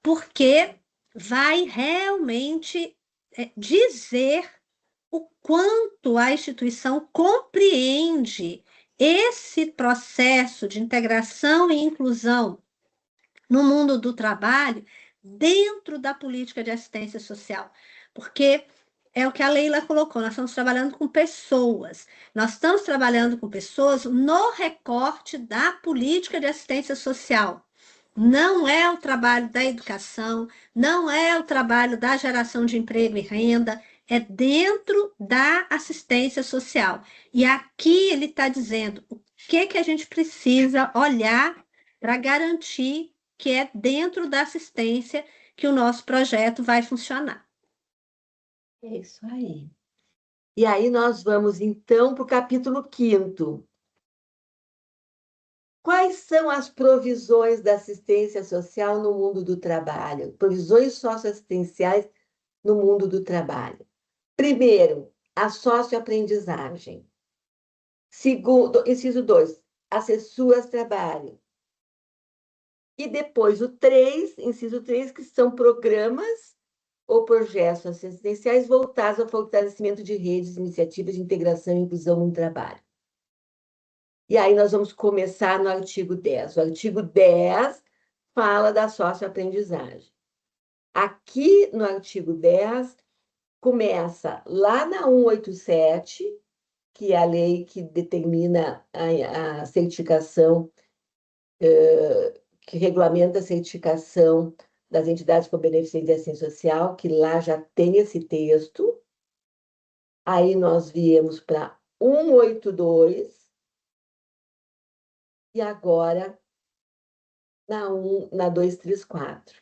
porque vai realmente dizer o quanto a instituição compreende esse processo de integração e inclusão no mundo do trabalho dentro da política de assistência social. Porque é o que a Leila colocou, nós estamos trabalhando com pessoas. Nós estamos trabalhando com pessoas no recorte da política de assistência social. Não é o trabalho da educação, não é o trabalho da geração de emprego e renda, é dentro da assistência social. E aqui ele está dizendo o que a gente precisa olhar para garantir que é dentro da assistência que o nosso projeto vai funcionar. É isso aí. E aí nós vamos, então, para o capítulo 5º. Quais são as provisões da assistência social no mundo do trabalho? Provisões socioassistenciais no mundo do trabalho. Primeiro, a socioaprendizagem. Segundo, inciso 2, assessuras trabalho. E depois o 3, inciso 3, que são programas ou projetos assistenciais voltados ao fortalecimento de redes, iniciativas de integração e inclusão no trabalho. E aí nós vamos começar no artigo 10. O artigo 10 fala da socioaprendizagem. Aqui no artigo 10, começa lá na 187, que é a lei que determina a certificação, que regulamenta a certificação das entidades com beneficência de assistência social, que lá já tem esse texto. Aí nós viemos para 182 e agora na 234.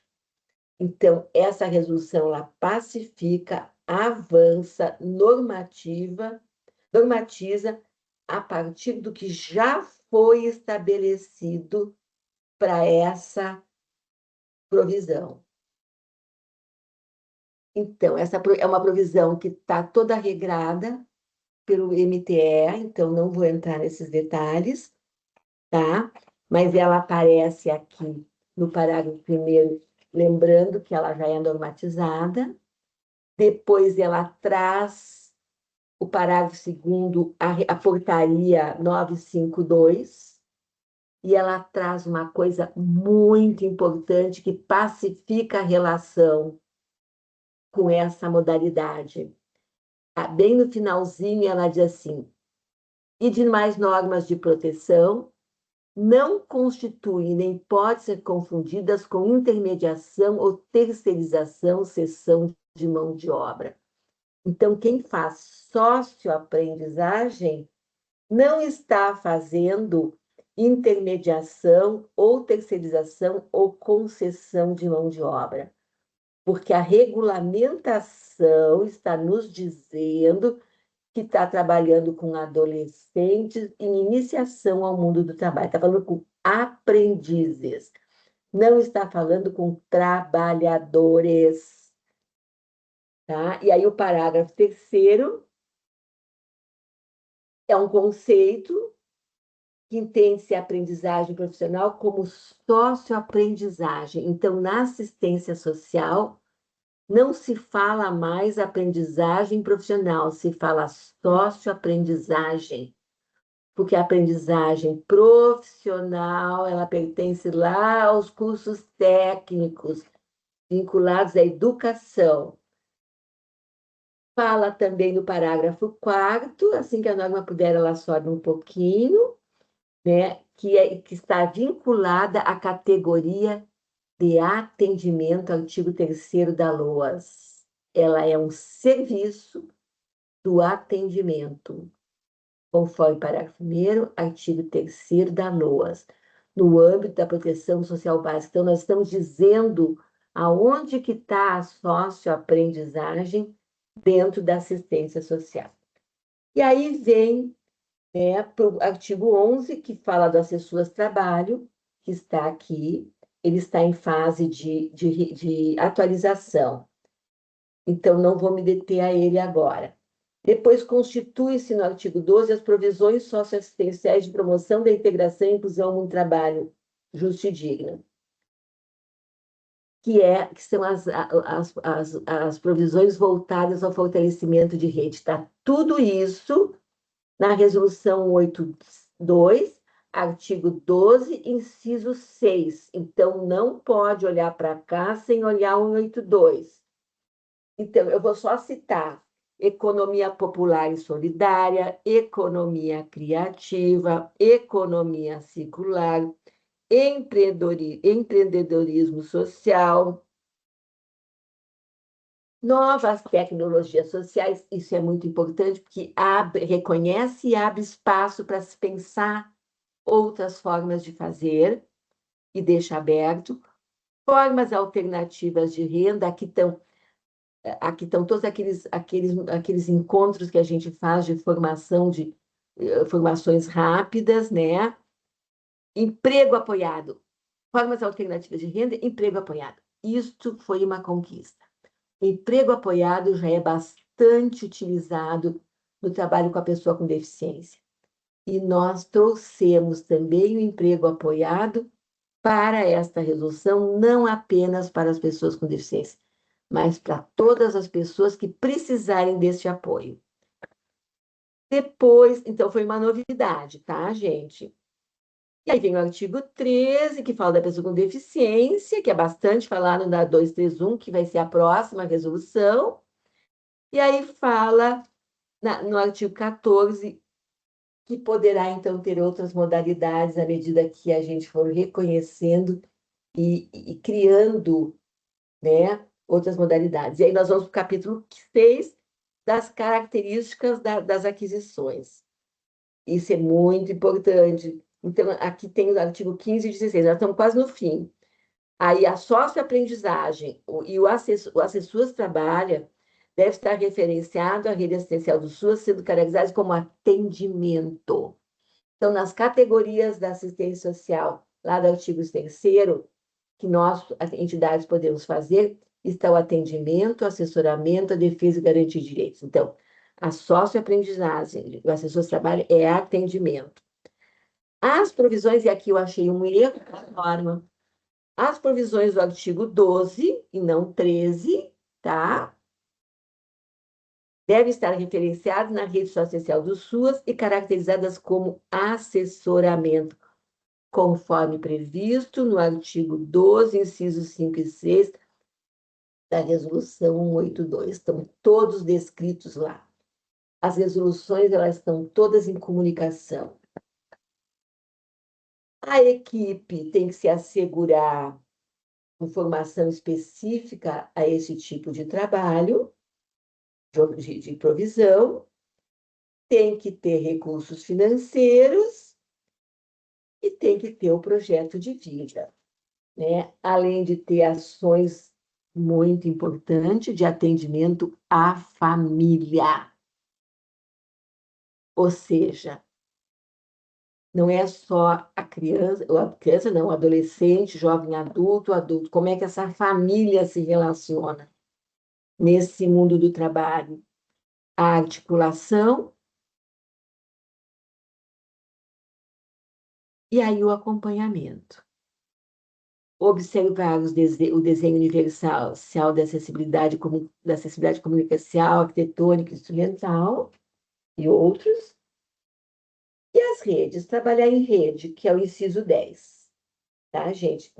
Então, essa resolução ela pacifica, avança, normatiza a partir do que já foi estabelecido para essa provisão. Então, essa é uma provisão que está toda regrada pelo MTE, então não vou entrar nesses detalhes, tá? Mas ela aparece aqui no parágrafo 1º, lembrando que ela já é normatizada. Depois ela traz o parágrafo 2º, a portaria 952, e ela traz uma coisa muito importante que pacifica a relação com essa modalidade. Bem no finalzinho, ela diz assim: e demais normas de proteção não constituem nem podem ser confundidas com intermediação ou terceirização, cessão de mão de obra. Então, quem faz socioaprendizagem não está fazendo intermediação ou terceirização ou concessão de mão de obra, porque a regulamentação está nos dizendo que está trabalhando com adolescentes em iniciação ao mundo do trabalho. Está falando com aprendizes, não está falando com trabalhadores. Tá? E aí o parágrafo 3º é um conceito que entende-se a aprendizagem profissional como socioaprendizagem. Então, na assistência social, não se fala mais aprendizagem profissional, se fala socioaprendizagem, porque a aprendizagem profissional, ela pertence lá aos cursos técnicos, vinculados à educação. Fala também no parágrafo 4º, assim que a norma puder, ela sobe um pouquinho, né, que está vinculada à categoria de atendimento, artigo 3º da LOAS. Ela é um serviço do atendimento, conforme parágrafo 1º, artigo 3º da LOAS, no âmbito da proteção social básica. Então, nós estamos dizendo aonde que está a socioaprendizagem dentro da assistência social. E aí vem para o artigo 11, que fala do assessor-trabalho, que está aqui, ele está em fase de atualização. Então, não vou me deter a ele agora. Depois, constitui-se no artigo 12 as provisões socioassistenciais de promoção da integração e inclusão no trabalho justo e digno, que são as provisões voltadas ao fortalecimento de rede. Está tudo isso na resolução 82, artigo 12, inciso 6. Então, não pode olhar para cá sem olhar o 182. Então, eu vou só citar economia popular e solidária, economia criativa, economia circular, empreendedorismo social, novas tecnologias sociais. Isso é muito importante, porque reconhece e abre espaço para se pensar outras formas de fazer e deixa aberto. Formas alternativas de renda, aqui estão todos aqueles encontros que a gente faz de formações rápidas, né? Emprego apoiado, formas alternativas de renda, emprego apoiado. Isto foi uma conquista. O emprego apoiado já é bastante utilizado no trabalho com a pessoa com deficiência. E nós trouxemos também o emprego apoiado para esta resolução, não apenas para as pessoas com deficiência, mas para todas as pessoas que precisarem deste apoio. Depois, então, foi uma novidade, tá, gente? E aí vem o artigo 13, que fala da pessoa com deficiência, que é bastante falado na 231, que vai ser a próxima resolução. E aí fala no artigo 14, que poderá, então, ter outras modalidades à medida que a gente for reconhecendo e criando né? Outras modalidades. E aí nós vamos para o capítulo 6 das características das aquisições. Isso é muito importante. Então, aqui tem o artigo 15 e 16, nós estamos quase no fim. Aí, a socioaprendizagem e o assessor trabalha deve estar referenciado à rede assistencial do SUS, sendo caracterizado como atendimento. Então, nas categorias da assistência social, lá do artigo 3º, que nós, as entidades, podemos fazer, está o atendimento, o assessoramento, a defesa e garantia de direitos. Então, a socioaprendizagem, o assessor de trabalho é atendimento. As provisões, e aqui eu achei um erro na norma, as provisões do artigo 12, e não 13, tá? Devem estar referenciadas na rede social do SUS e caracterizadas como assessoramento, conforme previsto no artigo 12, incisos 5 e 6 da Resolução 182. Estão todos descritos lá. As resoluções, elas estão todas em comunicação. A equipe tem que se assegurar informação específica a esse tipo de trabalho, de provisão, tem que ter recursos financeiros e tem que ter o projeto de vida, né? Além de ter ações muito importantes de atendimento à família. Ou seja, não é só a criança não, o adolescente, jovem adulto, adulto, como é que essa família se relaciona nesse mundo do trabalho? A articulação e aí o acompanhamento. Observar o desenho universal da acessibilidade comunicacional, arquitetônica, instrumental e outros. E as redes, trabalhar em rede, que é o inciso 10. Tá, gente?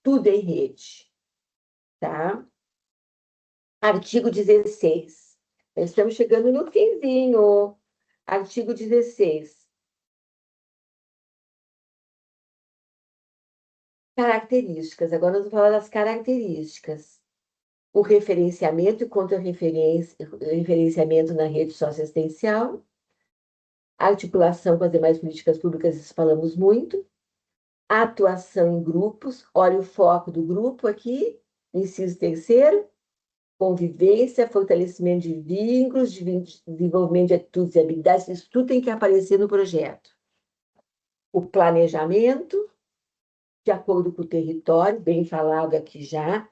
Tudo em rede. Tá? Artigo 16. Estamos chegando no finzinho. Artigo 16. Características. Agora nós vamos falar das características. O referenciamento e contra-referenciamento na rede socioassistencial. A articulação com as demais políticas públicas, isso falamos muito. A atuação em grupos. Olha o foco do grupo aqui. Inciso 3º. Convivência, fortalecimento de vínculos, desenvolvimento de atitudes e habilidades, isso tudo tem que aparecer no projeto. O planejamento, de acordo com o território, bem falado aqui já,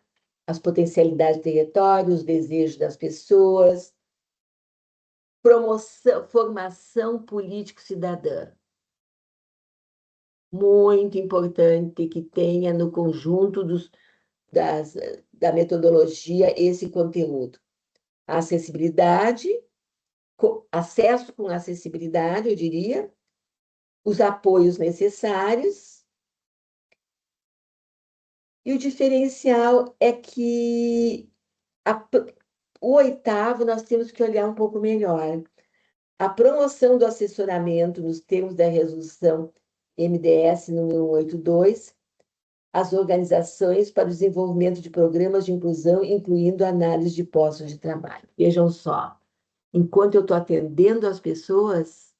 as potencialidades do território, os desejos das pessoas, promoção, formação político-cidadã. Muito importante que tenha no conjunto da metodologia esse conteúdo. A acessibilidade, acesso com acessibilidade, eu diria, os apoios necessários. E o diferencial é que o 8º nós temos que olhar um pouco melhor. A promoção do assessoramento nos termos da resolução MDS número 182, as organizações para o desenvolvimento de programas de inclusão, incluindo análise de postos de trabalho. Vejam só, enquanto eu estou atendendo as pessoas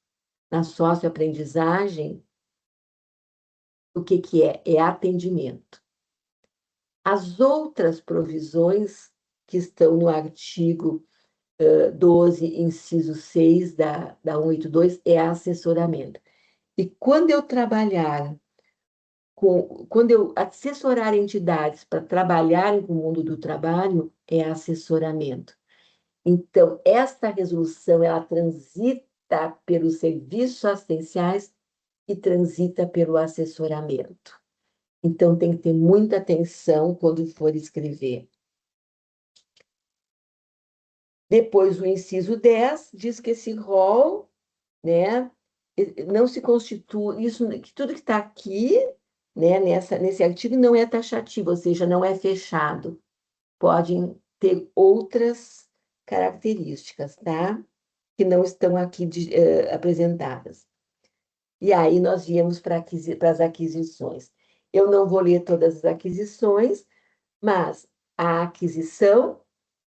na socioaprendizagem, o que é? É atendimento. As outras provisões que estão no artigo 12, inciso 6 da 182, é assessoramento. E quando eu trabalhar quando eu assessorar entidades para trabalharem com o mundo do trabalho, é assessoramento. Então, esta resolução, ela transita pelos serviços assistenciais e transita pelo assessoramento. Então, tem que ter muita atenção quando for escrever. Depois, o inciso 10 diz que esse rol, né, não se constitui, que tudo que está aqui, né, nesse artigo não é taxativo, ou seja, não é fechado. Podem ter outras características, tá? Que não estão aqui apresentadas. E aí nós viemos para as aquisições. Eu não vou ler todas as aquisições, mas a aquisição,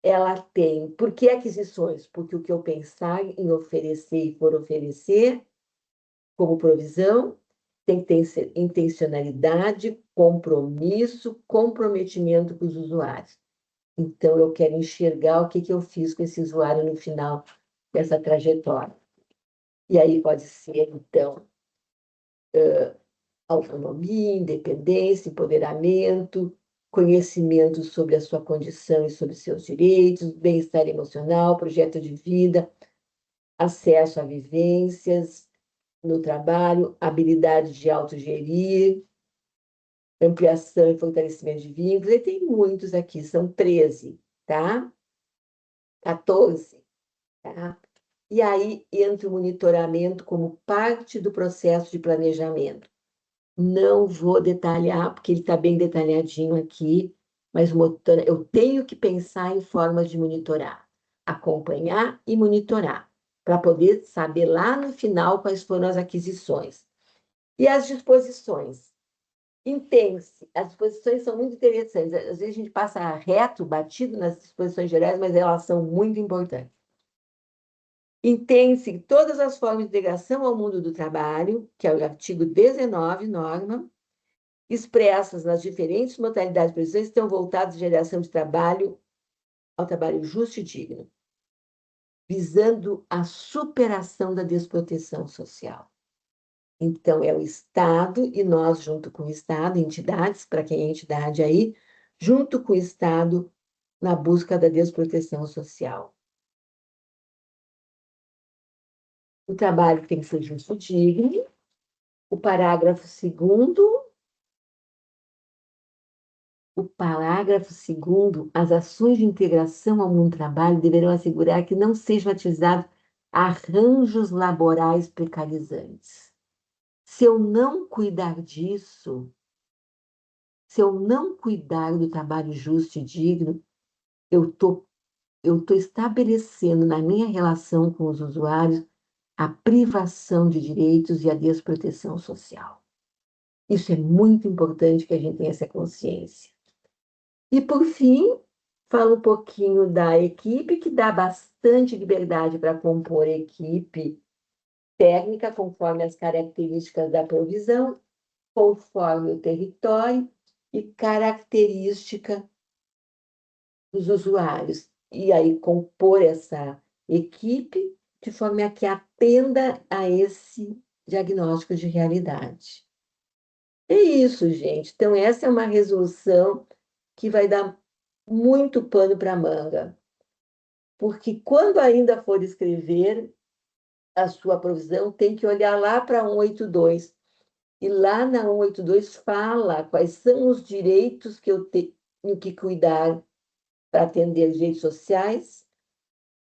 ela tem... Por que aquisições? Porque o que eu pensar em oferecer e for oferecer como provisão tem que ter intencionalidade, compromisso, comprometimento com os usuários. Então, eu quero enxergar o que eu fiz com esse usuário no final dessa trajetória. E aí pode ser, então, autonomia, independência, empoderamento, conhecimento sobre a sua condição e sobre seus direitos, bem-estar emocional, projeto de vida, acesso a vivências no trabalho, habilidade de autogerir, ampliação e fortalecimento de vínculos. E tem muitos aqui, são 13, tá? 14, tá? E aí entra o monitoramento como parte do processo de planejamento. Não vou detalhar, porque ele está bem detalhadinho aqui, mas eu tenho que pensar em formas de monitorar, acompanhar e monitorar, para poder saber lá no final quais foram as aquisições. E as disposições. Entende-se, as disposições são muito interessantes. Às vezes a gente passa reto, batido nas disposições gerais, mas elas são muito importantes. Entende-se que todas as formas de integração ao mundo do trabalho, que é o artigo 19, norma, expressas nas diferentes modalidades de previsões, estão voltadas à geração de trabalho, ao trabalho justo e digno, visando a superação da desproteção social. Então, é o Estado, e nós, junto com o Estado, entidades, para quem é entidade aí, junto com o Estado, na busca da desproteção social. O trabalho tem que ser justo e digno. O parágrafo 2º, as ações de integração ao mundo do trabalho deverão assegurar que não sejam utilizados arranjos laborais precarizantes. Se eu não cuidar disso, se eu não cuidar do trabalho justo e digno, eu tô estabelecendo na minha relação com os usuários a privação de direitos e a desproteção social. Isso é muito importante que a gente tenha essa consciência. E, por fim, falo um pouquinho da equipe, que dá bastante liberdade para compor equipe técnica, conforme as características da provisão, conforme o território e característica dos usuários. E aí compor essa equipe de forma que atenda a esse diagnóstico de realidade. É isso, gente. Então, essa é uma resolução que vai dar muito pano para manga. Porque quando ainda for escrever a sua provisão, tem que olhar lá para 182. E lá na 182 fala quais são os direitos que eu tenho que cuidar para atender direitos sociais,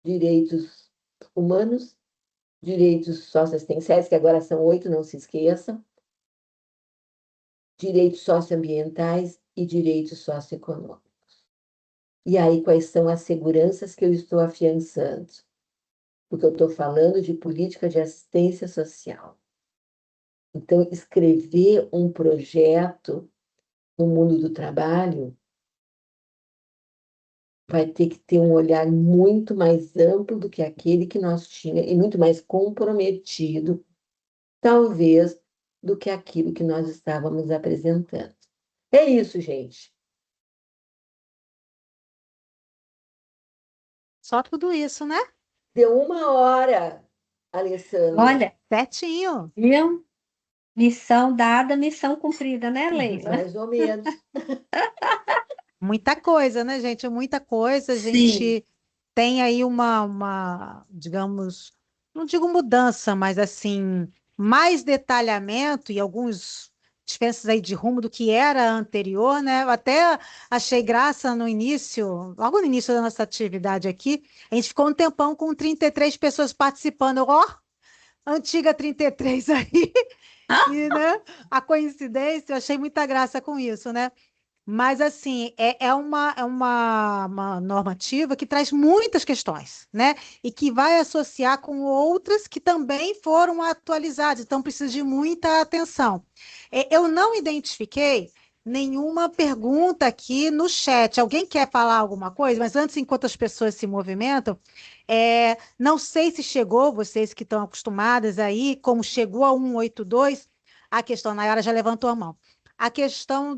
direitos humanos, direitos socioassistenciais, que agora são 8, não se esqueçam, direitos socioambientais e direitos socioeconômicos. E aí, quais são as seguranças que eu estou afiançando? Porque eu estou falando de política de assistência social. Então, escrever um projeto no mundo do trabalho vai ter que ter um olhar muito mais amplo do que aquele que nós tínhamos, e muito mais comprometido, talvez, do que aquilo que nós estávamos apresentando. É isso, gente. Só tudo isso, né? Deu 1 hora, Alessandra. Olha, Certinho. viu? Missão dada, missão cumprida, né, Leila? Mais ou menos. Muita coisa, né, gente? Muita coisa. A Sim. gente tem aí digamos, não digo mudança, mas assim, mais detalhamento e alguns diferenças aí de rumo do que era anterior, né? Eu até achei graça no início, logo no início da nossa atividade aqui, a gente ficou um tempão com 33 pessoas participando. Ó, antiga 33 aí, e, né, a coincidência, eu achei muita graça com isso, né? Mas, assim, uma normativa que traz muitas questões, né? E que vai associar com outras que também foram atualizadas, então precisa de muita atenção. Eu não identifiquei nenhuma pergunta aqui no chat. Alguém quer falar alguma coisa? Mas antes, enquanto as pessoas se movimentam, não sei se chegou, vocês que estão acostumadas aí, como chegou a 182, a questão, a Nayara já levantou a mão, a questão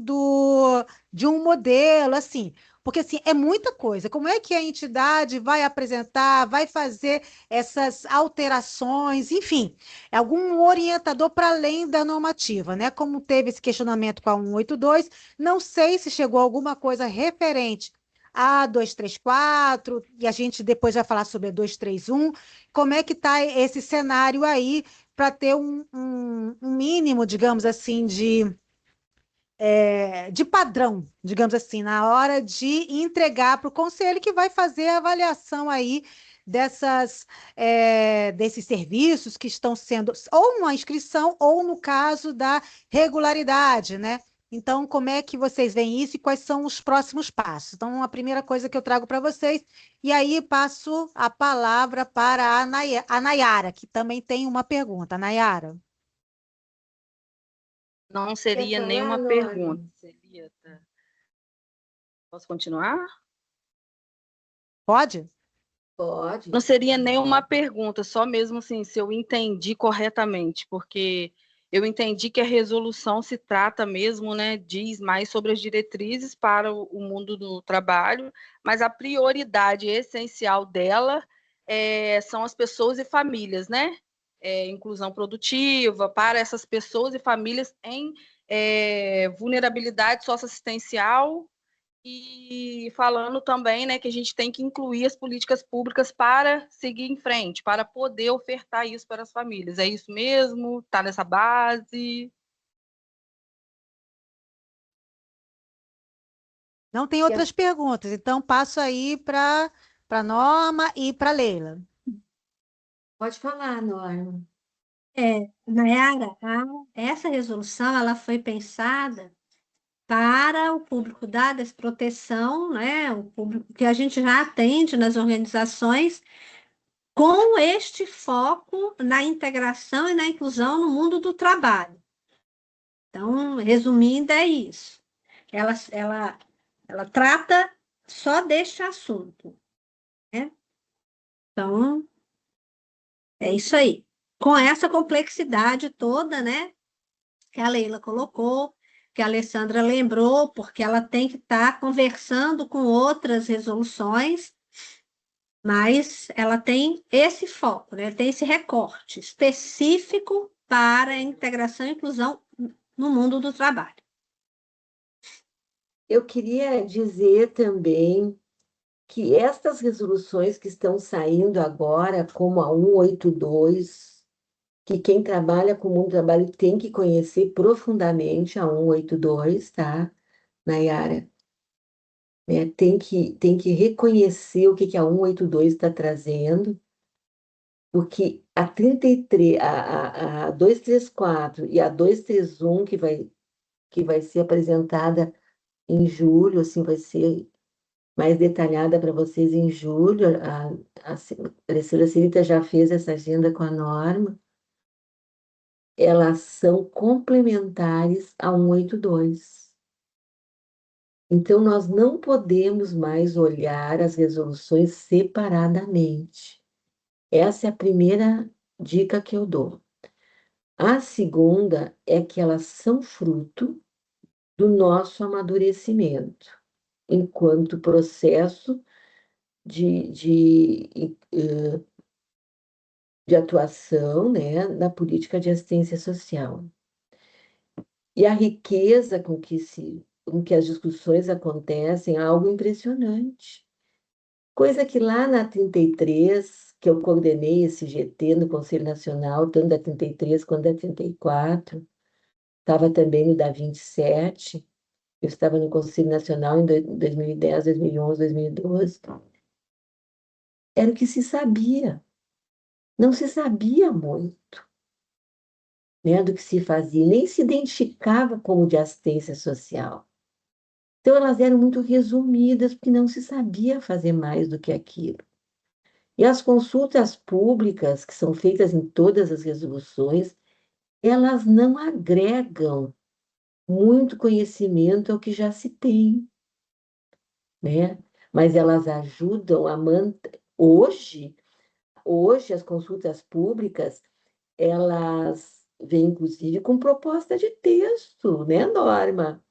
de um modelo, assim, porque assim, é muita coisa. Como é que a entidade vai apresentar, vai fazer essas alterações, enfim, é algum orientador para além da normativa, né? Como teve esse questionamento com a 182, não sei se chegou alguma coisa referente a 234, e a gente depois vai falar sobre a 231, como é que está esse cenário aí para ter um mínimo, digamos assim, de padrão, digamos assim, na hora de entregar para o conselho que vai fazer a avaliação aí desses serviços que estão sendo, ou uma inscrição, ou no caso da regularidade, né? Então, como é que vocês veem isso e quais são os próximos passos? Então, a primeira coisa que eu trago para vocês, e aí passo a palavra para a Nayara, que também tem uma pergunta. Nayara, Não Quer seria falar, nenhuma Norma? pergunta. Seria, tá? Posso continuar? pode? Não Pode. seria nenhuma pergunta, só mesmo assim, se eu entendi corretamente, porque eu entendi que a resolução se trata mesmo, né, diz mais sobre as diretrizes para o mundo do trabalho, mas a prioridade essencial dela são as pessoas e famílias, né? Inclusão produtiva para essas pessoas e famílias em vulnerabilidade socioassistencial e falando também, né, que a gente tem que incluir as políticas públicas para seguir em frente, para poder ofertar isso para as famílias. É isso mesmo? Está nessa base? Não tem outras perguntas, então passo aí para a Norma e para a Leila. Pode falar, Norma. Nayara, essa resolução ela foi pensada para o público da desproteção, né, o público que a gente já atende nas organizações, com este foco na integração e na inclusão no mundo do trabalho. Então, resumindo, é isso. Ela trata só deste assunto, né? Então, é isso aí. Com essa complexidade toda, né, que a Leila colocou, que a Alessandra lembrou, porque ela tem que estar conversando com outras resoluções, mas ela tem esse foco, né? Tem esse recorte específico para a integração e inclusão no mundo do trabalho. Eu queria dizer também que estas resoluções que estão saindo agora, como a 182, que quem trabalha com o mundo do trabalho tem que conhecer profundamente a 182, tá, Nayara? Tem que reconhecer o que a 182 está trazendo, porque a 33, a 234 e a 231, que vai ser apresentada em julho, assim, vai ser mais detalhada para vocês em julho. A Alessandra Cirita já fez essa agenda com a Norma. Elas são complementares a 182. Então, nós não podemos mais olhar as resoluções separadamente. Essa é a primeira dica que eu dou. A segunda é que elas são fruto do nosso amadurecimento, enquanto processo de atuação, né, na política de assistência social. E a riqueza com que as discussões acontecem é algo impressionante. Coisa que lá na 33, que eu coordenei esse GT no Conselho Nacional, tanto da 33 quanto da 34, estava também no da 27, eu estava no Conselho Nacional em 2010, 2011, 2012, era o que se sabia. Não se sabia muito, né, do que se fazia, nem se identificava como de assistência social. Então, elas eram muito resumidas, porque não se sabia fazer mais do que aquilo. E as consultas públicas, que são feitas em todas as resoluções, elas não agregam muito conhecimento ao que já se tem, né? Mas elas ajudam a manter. Hoje as consultas públicas, elas vêm, inclusive, com proposta de texto, né, Norma?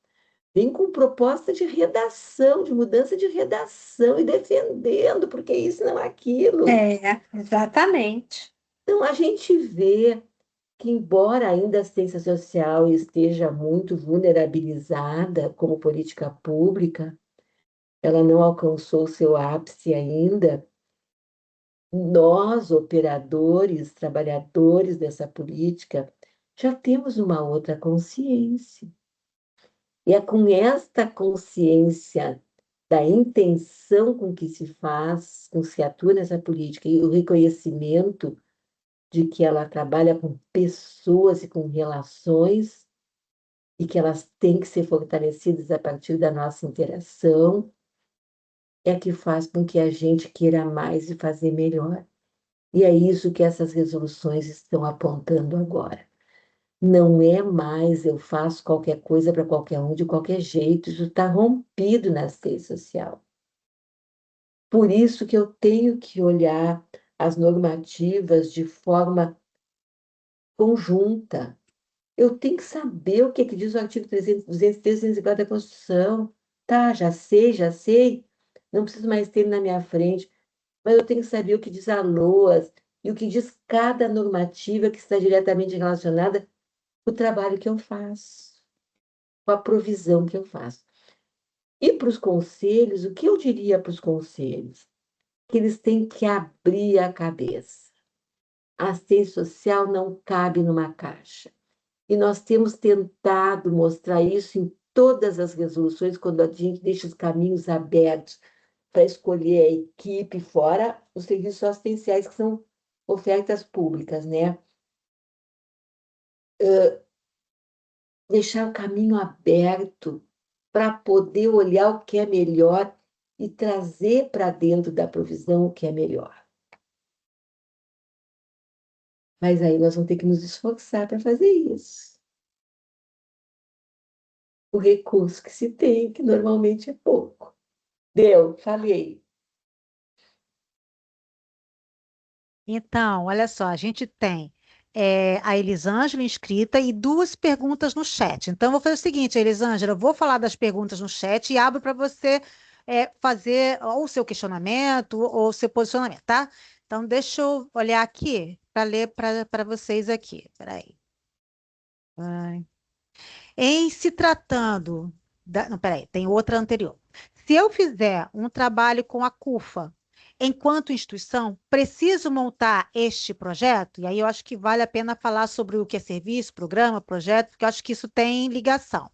Vem com proposta de redação, de mudança de redação e defendendo, porque isso não é aquilo. É, exatamente. Então, a gente vê que, embora ainda a assistência social esteja muito vulnerabilizada como política pública, ela não alcançou seu ápice ainda. Nós, operadores, trabalhadores dessa política, já temos uma outra consciência. E é com esta consciência da intenção com que se faz, com que se atua nessa política, e o reconhecimento de que ela trabalha com pessoas e com relações, e que elas têm que ser fortalecidas a partir da nossa interação, é que faz com que a gente queira mais e fazer melhor. E é isso que essas resoluções estão apontando agora. Não é mais eu faço qualquer coisa para qualquer um de qualquer jeito, isso está rompido na assistência social. Por isso que eu tenho que olhar as normativas de forma conjunta. Eu tenho que saber o que diz o artigo 300, 203, 204 da Constituição. Tá, já sei, não preciso mais ter ele na minha frente, mas eu tenho que saber o que diz a LOAS e o que diz cada normativa que está diretamente relacionada com o trabalho que eu faço, com a provisão que eu faço. E para os conselhos, o que eu diria para os conselhos? Que eles têm que abrir a cabeça. A assistência social não cabe numa caixa. E nós temos tentado mostrar isso em todas as resoluções, quando a gente deixa os caminhos abertos para escolher a equipe, fora os serviços assistenciais, que são ofertas públicas, né? Deixar o caminho aberto para poder olhar o que é melhor e trazer para dentro da provisão o que é melhor. Mas aí nós vamos ter que nos esforçar para fazer isso. O recurso que se tem, que normalmente é pouco. Deu, falei. Então, olha só, a gente tem a Elisângela inscrita e duas perguntas no chat. Então, eu vou fazer o seguinte, Elisângela, eu vou falar das perguntas no chat e abro para você fazer ou o seu questionamento ou o seu posicionamento, tá? Então, deixa eu olhar aqui para ler para vocês aqui. Peraí. Ai. Em se tratando Não, peraí, tem outra anterior. Se eu fizer um trabalho com a CUFA, enquanto instituição, preciso montar este projeto? E aí eu acho que vale a pena falar sobre o que é serviço, programa, projeto, porque eu acho que isso tem ligação.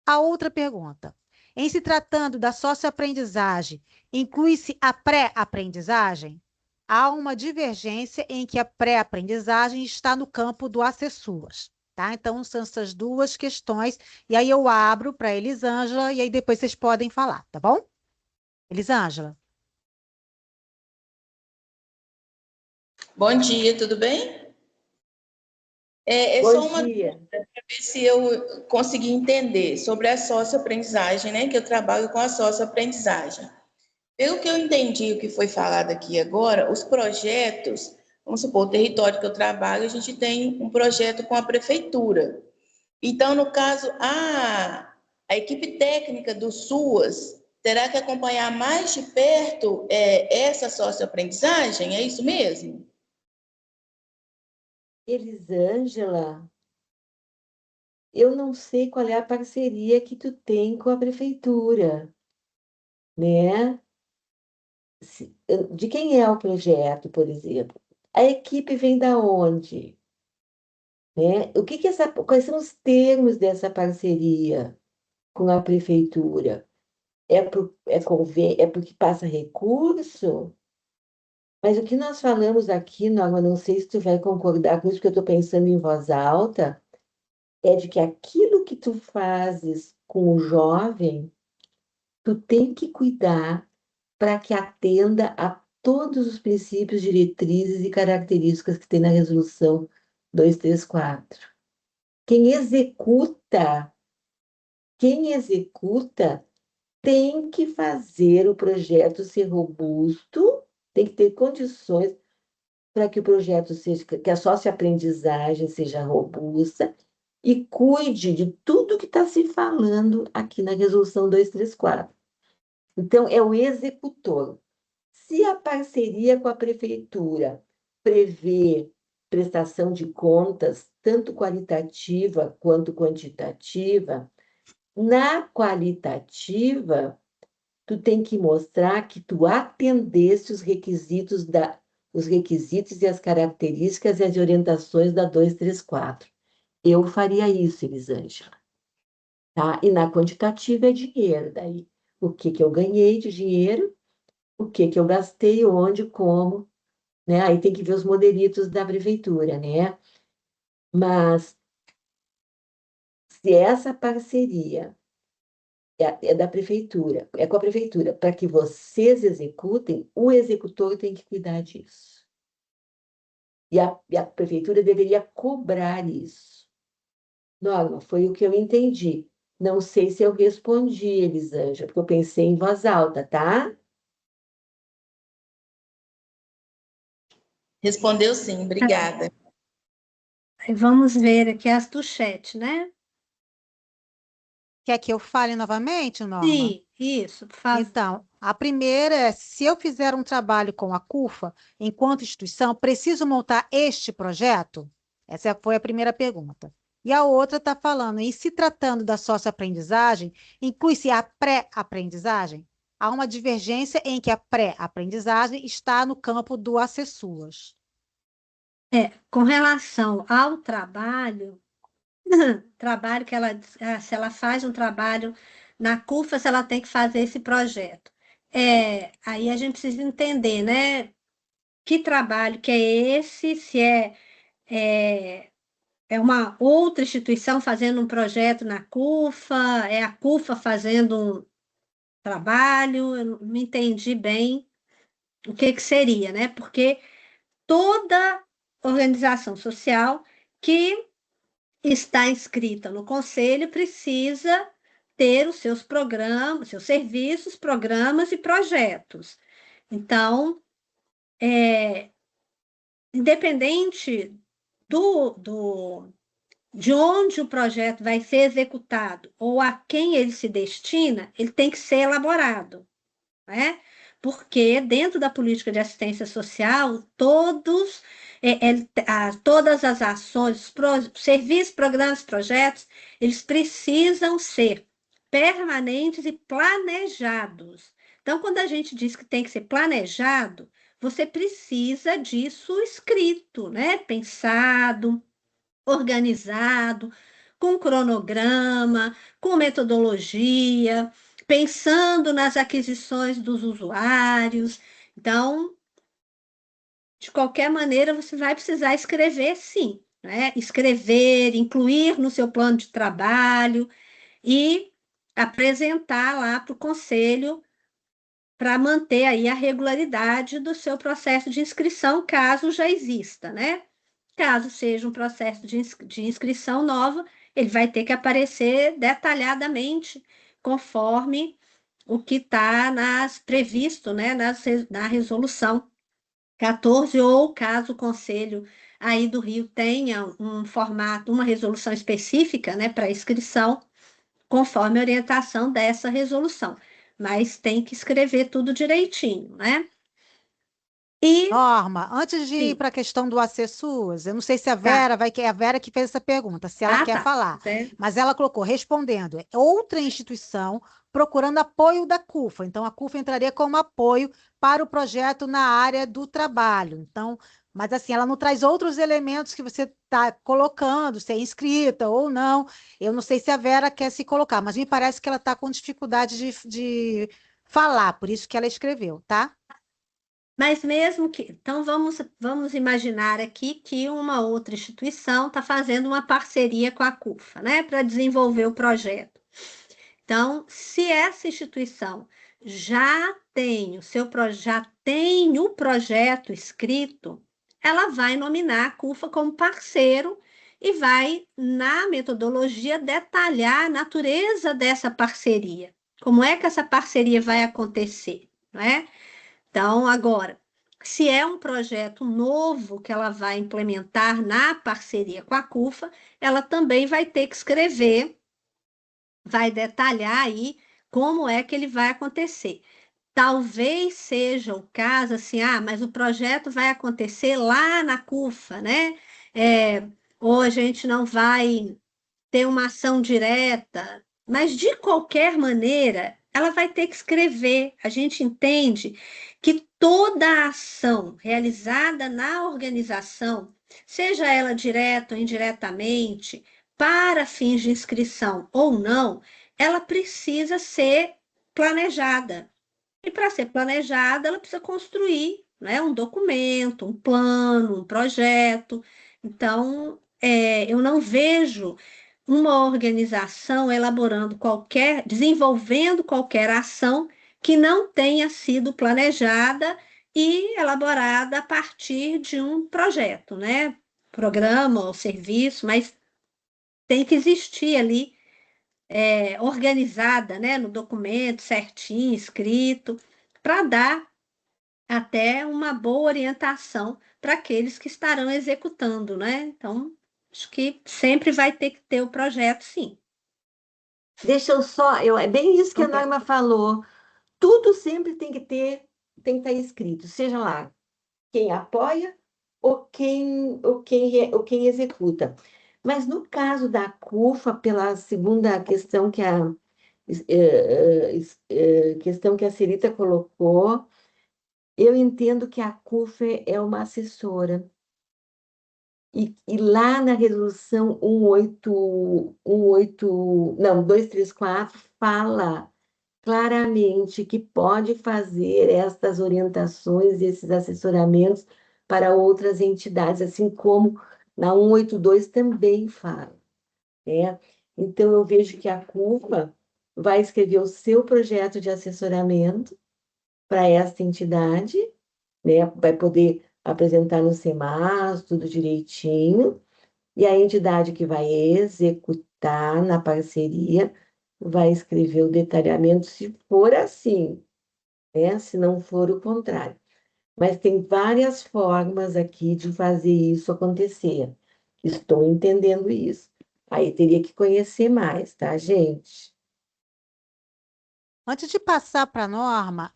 A outra pergunta. Em se tratando da socioaprendizagem, inclui-se a pré-aprendizagem? Há uma divergência em que a pré-aprendizagem está no campo do acessuas. Tá? Então, são essas duas questões. E aí eu abro para a Elisângela e aí depois vocês podem falar, tá bom? Elisângela. Bom dia, tudo bem? É Bom só uma dia. dúvida para ver se eu consegui entender sobre a socioaprendizagem, né? Que eu trabalho com a socioaprendizagem. Pelo que eu entendi o que foi falado aqui agora, os projetos, vamos supor, o território que eu trabalho, a gente tem um projeto com a prefeitura. Então, no caso, a equipe técnica do SUAS terá que acompanhar mais de perto essa socioaprendizagem, é isso mesmo? Elisângela, eu não sei qual é a parceria que tu tem com a prefeitura, né? De quem é o projeto, por exemplo? A equipe vem da onde? Né? Quais são os termos dessa parceria com a prefeitura? É porque passa recurso? Mas o que nós falamos aqui, Norma, não sei se tu vai concordar com isso, porque eu estou pensando em voz alta, é de que aquilo que tu fazes com o jovem, tu tem que cuidar para que atenda a todos os princípios, diretrizes e características que tem na resolução 234. Quem executa quem executa tem que fazer o projeto ser robusto, tem que ter condições para que o projeto seja, que a socioaprendizagem seja robusta e cuide de tudo que está se falando aqui na Resolução 234. Então, é o executor. Se a parceria com a prefeitura prevê prestação de contas, tanto qualitativa quanto quantitativa, na qualitativa, tu tem que mostrar que tu atendesse os requisitos e as características e as orientações da 234. Eu faria isso, Elisângela. Tá? E na quantitativa é dinheiro daí. O que eu ganhei de dinheiro, o que eu gastei, onde, como, né? Aí tem que ver os modelitos da prefeitura, né? Mas se essa parceria é da prefeitura, é com a prefeitura, para que vocês executem, o executor tem que cuidar disso. E a prefeitura deveria cobrar isso. Norma, foi o que eu entendi. Não sei se eu respondi, Elisângela, porque eu pensei em voz alta, tá? Respondeu sim, obrigada. Aí vamos ver aqui as do chat, né? Quer que eu fale novamente, Norma? Sim, isso, por favor. Então, a primeira é, se eu fizer um trabalho com a CUFA, enquanto instituição, preciso montar este projeto? Essa foi a primeira pergunta. E a outra está falando, e se tratando da socioaprendizagem, inclui-se a pré-aprendizagem? Há uma divergência em que a pré-aprendizagem está no campo do acessuas. Com relação ao trabalho que se ela faz um trabalho na CUFA, se ela tem que fazer esse projeto. Aí a gente precisa entender, né? Que trabalho que é esse, se é uma outra instituição fazendo um projeto na CUFA, é a CUFA fazendo um trabalho, eu não entendi bem o que seria, né? Porque toda organização social que está inscrita no conselho precisa ter os seus programas, seus serviços, programas e projetos. Então, independente de onde o projeto vai ser executado ou a quem ele se destina, ele tem que ser elaborado, né? Porque dentro da política de assistência social, todas as ações, serviços, programas, projetos, eles precisam ser permanentes e planejados. Então, quando a gente diz que tem que ser planejado, você precisa disso escrito, né? Pensado, organizado, com cronograma, com metodologia, pensando nas aquisições dos usuários. Então, de qualquer maneira, você vai precisar escrever, sim, né? Escrever, incluir no seu plano de trabalho e apresentar lá para o conselho para manter aí a regularidade do seu processo de inscrição, caso já exista, né? Caso seja um processo de inscrição nova, ele vai ter que aparecer detalhadamente, conforme o que está previsto, né, na resolução 14, ou caso o Conselho aí do Rio tenha um formato, uma resolução específica, né, para inscrição, conforme a orientação dessa resolução. Mas tem que escrever tudo direitinho, né? E Norma, antes de ir sim. para a questão do acessuas, eu não sei se a Vera é a Vera que fez essa pergunta, se ela quer falar, mas ela colocou, respondendo, é outra instituição procurando apoio da CUFA. Então, a CUFA entraria como apoio para o projeto na área do trabalho. Então, mas assim, ela não traz outros elementos que você está colocando, se é inscrita ou não. Eu não sei se a Vera quer se colocar, mas me parece que ela está com dificuldade de falar, por isso que ela escreveu, tá? Mas mesmo que. Então, vamos imaginar aqui que uma outra instituição está fazendo uma parceria com a CUFA, né, para desenvolver o projeto. Então, se essa instituição já tem o projeto escrito, ela vai nominar a CUFA como parceiro e vai, na metodologia, detalhar a natureza dessa parceria. Como é que essa parceria vai acontecer, não é? Então, agora, se é um projeto novo que ela vai implementar na parceria com a CUFA, ela também vai ter que escrever, vai detalhar aí como é que ele vai acontecer. Talvez seja o caso assim, mas o projeto vai acontecer lá na CUFA, né? Ou a gente não vai ter uma ação direta, mas de qualquer maneira, ela vai ter que escrever. A gente entende que toda ação realizada na organização, seja ela direta ou indiretamente, para fins de inscrição ou não, ela precisa ser planejada. E para ser planejada, ela precisa construir, né, um documento, um plano, um projeto. Então, eu não vejo uma organização desenvolvendo qualquer ação que não tenha sido planejada e elaborada a partir de um projeto, né? Programa ou serviço, mas tem que existir ali, organizada, né, no documento, certinho, escrito, para dar até uma boa orientação para aqueles que estarão executando, né? Então, acho que sempre vai ter que ter o projeto, sim. Deixa eu só, é bem isso que a Ok. Norma falou. Tudo sempre tem que estar escrito, seja lá quem apoia ou quem executa. Mas no caso da CUFA, pela segunda questão questão que a Celita colocou, eu entendo que a CUFA é uma assessora. E lá na resolução 234 fala claramente que pode fazer estas orientações, esses assessoramentos para outras entidades, assim como na 182 também fala, né? Então, eu vejo que a CUFA vai escrever o seu projeto de assessoramento para esta entidade, né? Vai poder apresentar no SEMAS, tudo direitinho, e a entidade que vai executar na parceria vai escrever o detalhamento, se for assim, né? Se não for o contrário. Mas tem várias formas aqui de fazer isso acontecer. Estou entendendo isso. Aí teria que conhecer mais, tá, gente? Antes de passar para a Norma,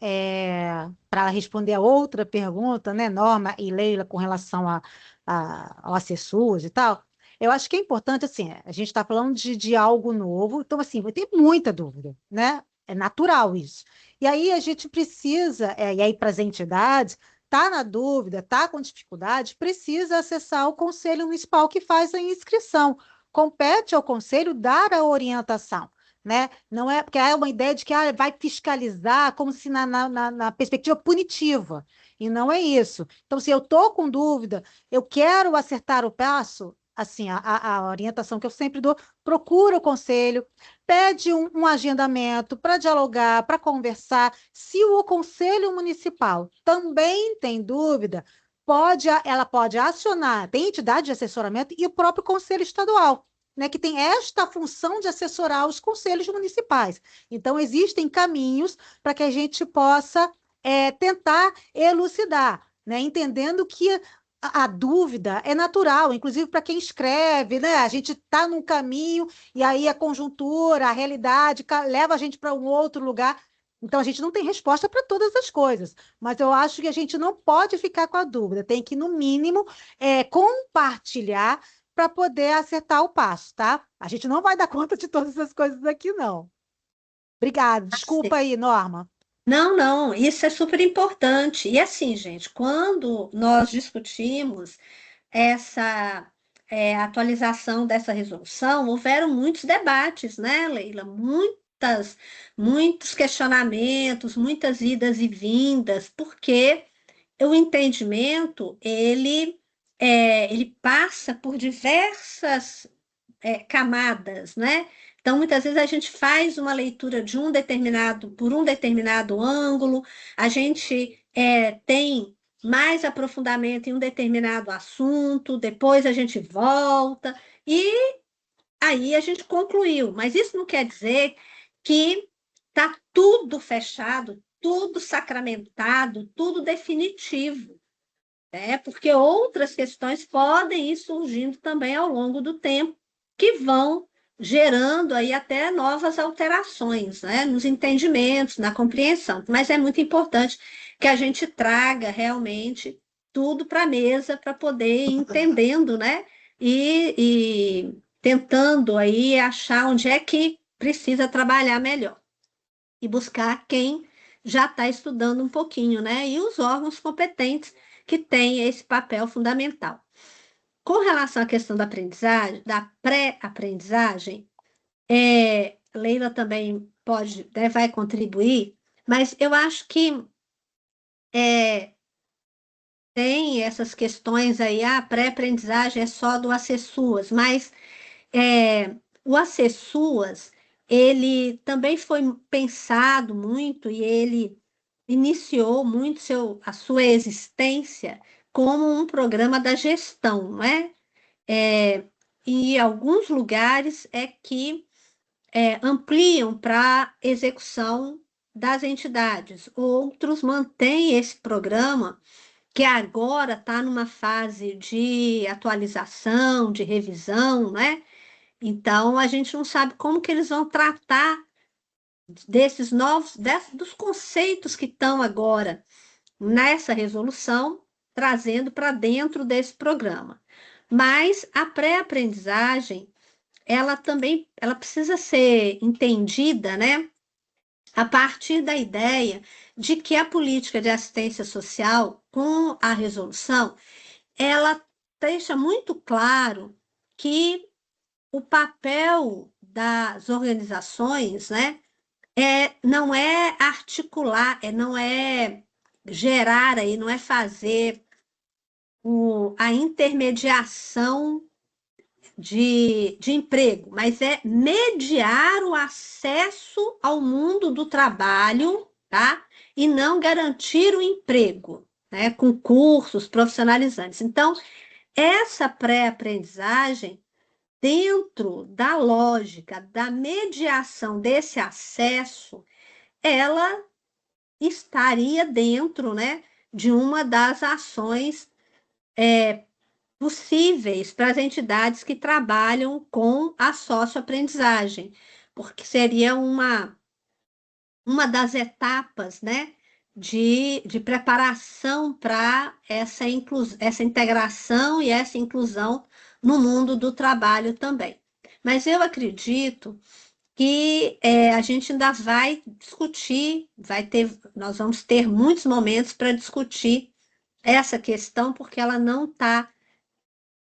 para responder a outra pergunta, né, Norma e Leila, com relação ao assessor e tal, eu acho que é importante, assim, a gente está falando de algo novo, então, assim, vai ter muita dúvida, né? É natural isso. E aí a gente precisa, e aí para as entidades, tá na dúvida, tá com dificuldade, precisa acessar o Conselho Municipal que faz a inscrição. Compete ao Conselho dar a orientação, né? Não é porque há uma ideia de que vai fiscalizar como se na perspectiva punitiva, e não é isso. Então, se eu estou com dúvida, eu quero acertar o passo, assim, a orientação que eu sempre dou, procura o conselho, pede um agendamento para dialogar, para conversar. Se o conselho municipal também tem dúvida, ela pode acionar, tem entidade de assessoramento e o próprio conselho estadual, né, que tem esta função de assessorar os conselhos municipais. Então, existem caminhos para que a gente possa tentar elucidar, né, entendendo que a dúvida é natural, inclusive para quem escreve, né? A gente está num caminho e aí a conjuntura, a realidade leva a gente para um outro lugar. Então, a gente não tem resposta para todas as coisas, mas eu acho que a gente não pode ficar com a dúvida, tem que, no mínimo, compartilhar para poder acertar o passo, tá? A gente não vai dar conta de todas essas coisas aqui, não. Obrigada. Desculpa aí, Norma. Não, não, isso é super importante. E assim, gente, quando nós discutimos essa atualização dessa resolução, houveram muitos debates, né, Leila? Muitos questionamentos, muitas idas e vindas, porque o entendimento, ele passa por diversas camadas, né? Então, muitas vezes a gente faz uma leitura por um determinado ângulo, a gente tem mais aprofundamento em um determinado assunto, depois a gente volta. E aí a gente concluiu, mas isso não quer dizer que está tudo fechado, tudo sacramentado, tudo definitivo, né? Porque outras questões podem ir surgindo também ao longo do tempo, que vão gerando aí até novas alterações, né? Nos entendimentos, na compreensão. Mas é muito importante que a gente traga realmente tudo para a mesa para poder ir entendendo, né? E tentando aí achar onde é que precisa trabalhar melhor e buscar quem já está estudando um pouquinho, né? E os órgãos competentes que têm esse papel fundamental. Com relação à questão da aprendizagem, da pré-aprendizagem, Leila também pode, né, vai contribuir, mas eu acho que tem essas questões aí, a pré-aprendizagem é só do Acessuas, mas o Acessuas, ele também foi pensado muito e ele iniciou muito a sua existência como um programa da gestão, não é? E alguns lugares é que ampliam para execução das entidades, outros mantêm esse programa que agora está numa fase de atualização, de revisão, né? Então, a gente não sabe como que eles vão tratar desses novos, dos conceitos que estão agora nessa resolução, trazendo para dentro desse programa. Mas a pré-aprendizagem, ela também, ela precisa ser entendida, né? A partir da ideia de que a política de assistência social, com a resolução, ela deixa muito claro que o papel das organizações, né, não é articular, não é gerar aí, não é fazer a intermediação de emprego, mas é mediar o acesso ao mundo do trabalho, tá? E não garantir o emprego, né? Com cursos profissionalizantes. Então, essa pré-aprendizagem, dentro da lógica da mediação desse acesso, ela estaria dentro, né, de uma das ações possíveis para as entidades que trabalham com a socioaprendizagem, porque seria uma das etapas, né, de preparação para essa integração e essa inclusão no mundo do trabalho também. Mas eu acredito que a gente ainda vai discutir, nós vamos ter muitos momentos para discutir essa questão, porque ela não está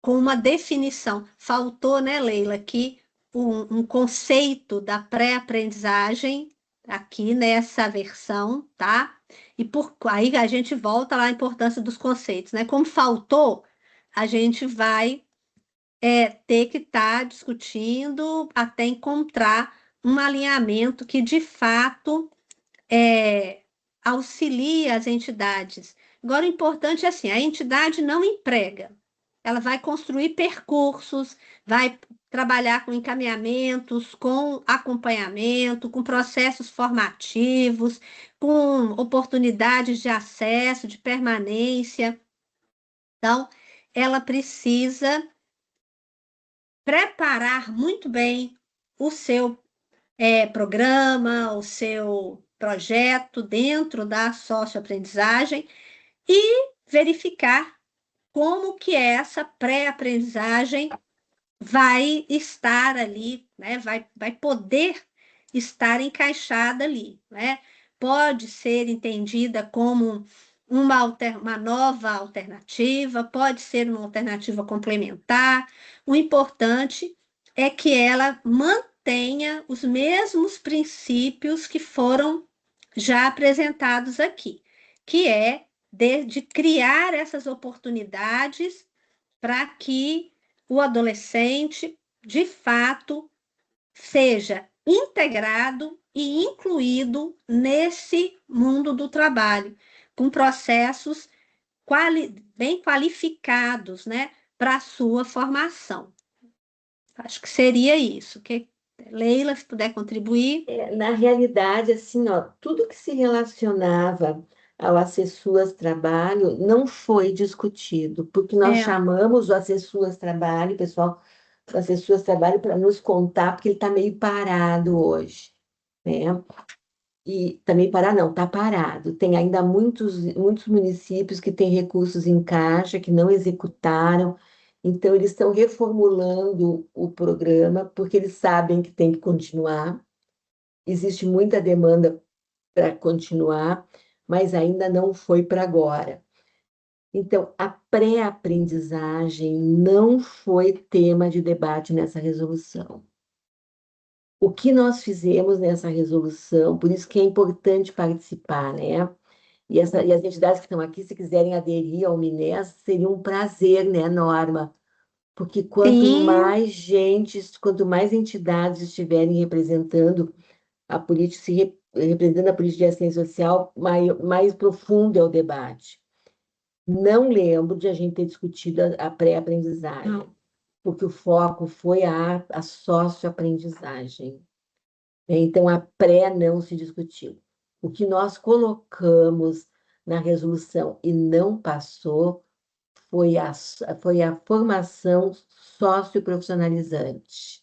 com uma definição. Faltou, né, Leila, aqui um conceito da pré-aprendizagem aqui nessa versão, tá? E aí a gente volta lá à importância dos conceitos, né? Como faltou, a gente vai ter que estar discutindo até encontrar um alinhamento que, de fato, auxilie as entidades. Agora, o importante é assim, a entidade não emprega, ela vai construir percursos, vai trabalhar com encaminhamentos, com acompanhamento, com processos formativos, com oportunidades de acesso, de permanência. Então, ela precisa preparar muito bem o seu programa, o seu projeto dentro da socioaprendizagem e verificar como que essa pré-aprendizagem vai estar ali, né? Vai poder estar encaixada ali, né? Pode ser entendida como uma nova alternativa, pode ser uma alternativa complementar. O importante é que ela mantenha os mesmos princípios que foram já apresentados aqui, que é de criar essas oportunidades para que o adolescente, de fato, seja integrado e incluído nesse mundo do trabalho, com processos bem qualificados, né, para a sua formação. Acho que seria isso. Leila, se puder contribuir. Na realidade, assim, ó, tudo que se relacionava ao Acessuas Trabalho não foi discutido, porque nós É, chamamos o Acessuas Trabalho, pessoal, o Acessuas Trabalho para nos contar, porque ele está meio parado hoje, né? E também parar não, está parado. Tem ainda muitos municípios que têm recursos em caixa, que não executaram, então eles estão reformulando o programa, porque eles sabem que tem que continuar. Existe muita demanda para continuar, mas ainda não foi para agora. Então, a pré-aprendizagem não foi tema de debate nessa resolução. O que nós fizemos nessa resolução, por isso que é importante participar, né? E as entidades que estão aqui, se quiserem aderir ao MINES, seria um prazer, né, Norma? Porque quanto sim, mais gente, quanto mais entidades estiverem representando a política, representando a política de assistência social, mais profundo é o debate. Não lembro de a gente ter discutido a pré-aprendizagem, não. porque o foco foi a socioaprendizagem. Então, a pré não se discutiu. O que nós colocamos na resolução e não passou foi a formação socioprofissionalizante,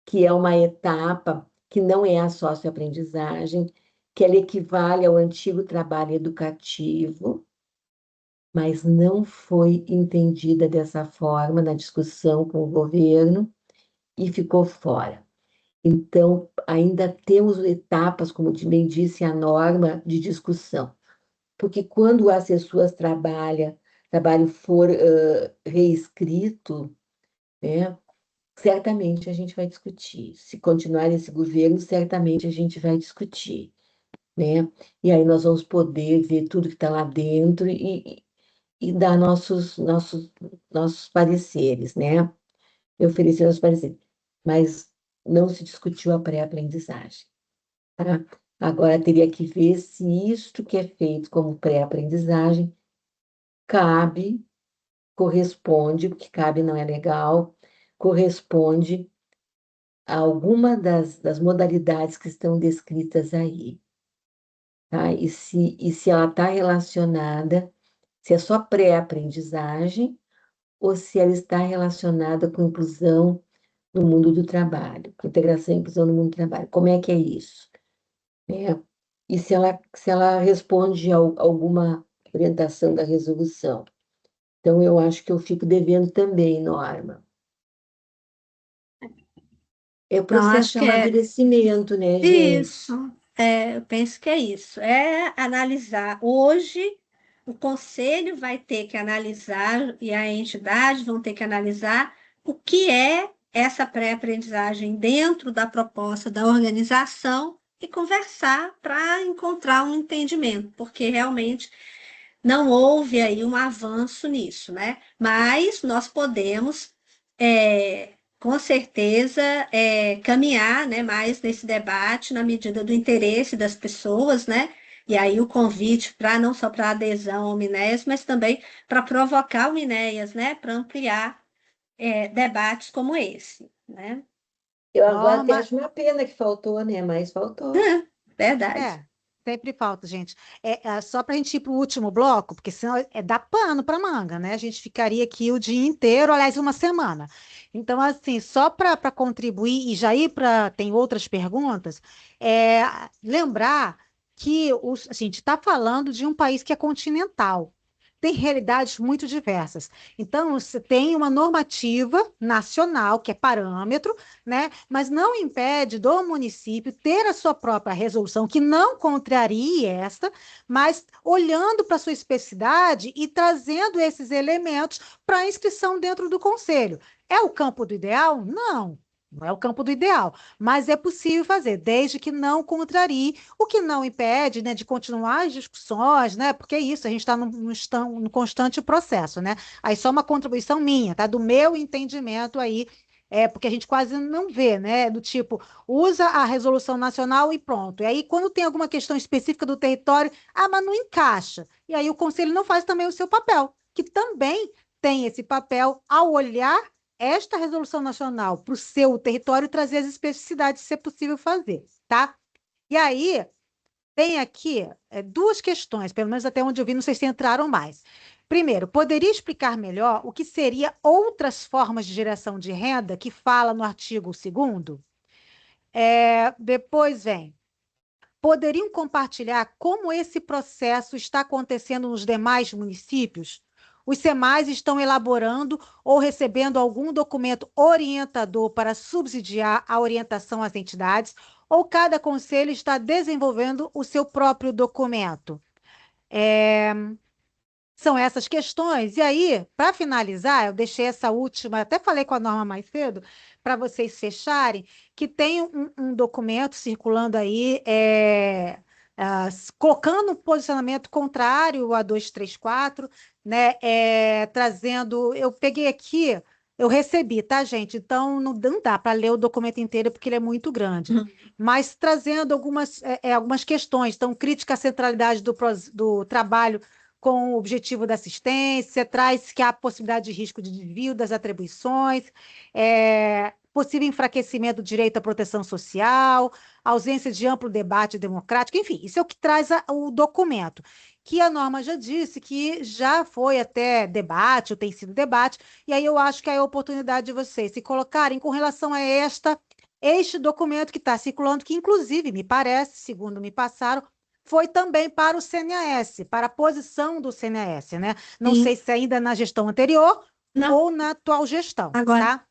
que é uma etapa que não é a socioaprendizagem, que ela equivale ao antigo trabalho educativo, mas não foi entendida dessa forma na discussão com o governo e ficou fora. Então, ainda temos etapas, como bem disse a Norma, de discussão. Porque quando o Acessuas trabalho for reescrito, né, certamente a gente vai discutir. Se continuar esse governo, certamente a gente vai discutir, né? E aí nós vamos poder ver tudo que está lá dentro e dar nossos pareceres, né? Oferecer nossos pareceres. Mas não se discutiu a pré-aprendizagem, tá? Agora teria que ver se isto que é feito como pré-aprendizagem cabe, corresponde, porque cabe não é legal, corresponde a alguma das modalidades que estão descritas aí, tá? E se ela está relacionada, se é só pré-aprendizagem, ou se ela está relacionada com inclusão no mundo do trabalho, com integração e inclusão no mundo do trabalho. Como é que é isso? Né? E se ela responde a alguma orientação da resolução. Então, eu acho que eu fico devendo também, Norma. É o Não, processo acho de que é amadurecimento, né, gente? isso. Eu penso que é isso. É analisar. Hoje, o conselho vai ter que analisar e a entidade vão ter que analisar o que é essa pré-aprendizagem dentro da proposta da organização e conversar para encontrar um entendimento, porque realmente não houve aí um avanço nisso, né? Mas nós podemos, com certeza, caminhar, né, mais nesse debate na medida do interesse das pessoas, né? E aí o convite para não só para adesão ao Minéias, mas também para provocar o Minéias, né? Para ampliar debates como esse, né? Eu agora até Norma, acho uma pena que faltou, né? Mas faltou. Verdade. é, sempre falta, gente. Só para a gente ir para o último bloco, porque senão dá pano para manga, né? A gente ficaria aqui o dia inteiro, aliás, uma semana. Então, assim, só para contribuir e já ir para. Tem outras perguntas, é, lembrar que a gente está falando de um país que é continental. Tem realidades muito diversas. Então, você tem uma normativa nacional, que é parâmetro, né? Mas não impede do município ter a sua própria resolução, que não contrarie esta, mas olhando para a sua especificidade e trazendo esses elementos para a inscrição dentro do conselho. É o campo do ideal? Não. Não é o campo do ideal, mas é possível fazer, desde que não contrarie, o que não impede, né, de continuar as discussões, né, porque é isso, a gente está no constante processo, né, aí só uma contribuição minha, tá, do meu entendimento aí, porque a gente quase não vê, né? Do tipo, usa a resolução nacional e pronto. E aí, quando tem alguma questão específica do território, mas não encaixa. E aí o conselho não faz também o seu papel, que também tem esse papel ao olhar esta resolução nacional para o seu território e trazer as especificidades, se é possível fazer, tá? E aí, tem aqui duas questões, pelo menos até onde eu vi, não sei se entraram mais. Primeiro, poderia explicar melhor o que seria outras formas de geração de renda que fala no artigo 2º? Depois vem, poderiam compartilhar como esse processo está acontecendo nos demais municípios? Os SEMAIs estão elaborando ou recebendo algum documento orientador para subsidiar a orientação às entidades, ou cada conselho está desenvolvendo o seu próprio documento? São essas questões. E aí, para finalizar, eu deixei essa última, até falei com a Norma mais cedo, para vocês fecharem, que tem um documento circulando aí, colocando um posicionamento contrário a 234, né? Trazendo. Eu peguei aqui, eu recebi, tá, gente? Então, não dá para ler o documento inteiro, porque ele é muito grande. Mas trazendo algumas questões. Então, crítica à centralidade do trabalho com o objetivo da assistência, traz que há possibilidade de risco de desvio das atribuições, possível enfraquecimento do direito à proteção social, ausência de amplo debate democrático, enfim, isso é o que traz o documento, que a Norma já disse que já foi até debate, ou tem sido debate, e aí eu acho que é a oportunidade de vocês se colocarem com relação a este documento que está circulando, que inclusive, me parece, segundo me passaram, foi também para o CNAS, para a posição do CNAS, né? Não Sim. sei se ainda na gestão anterior Não. ou na atual gestão, Agora. tá?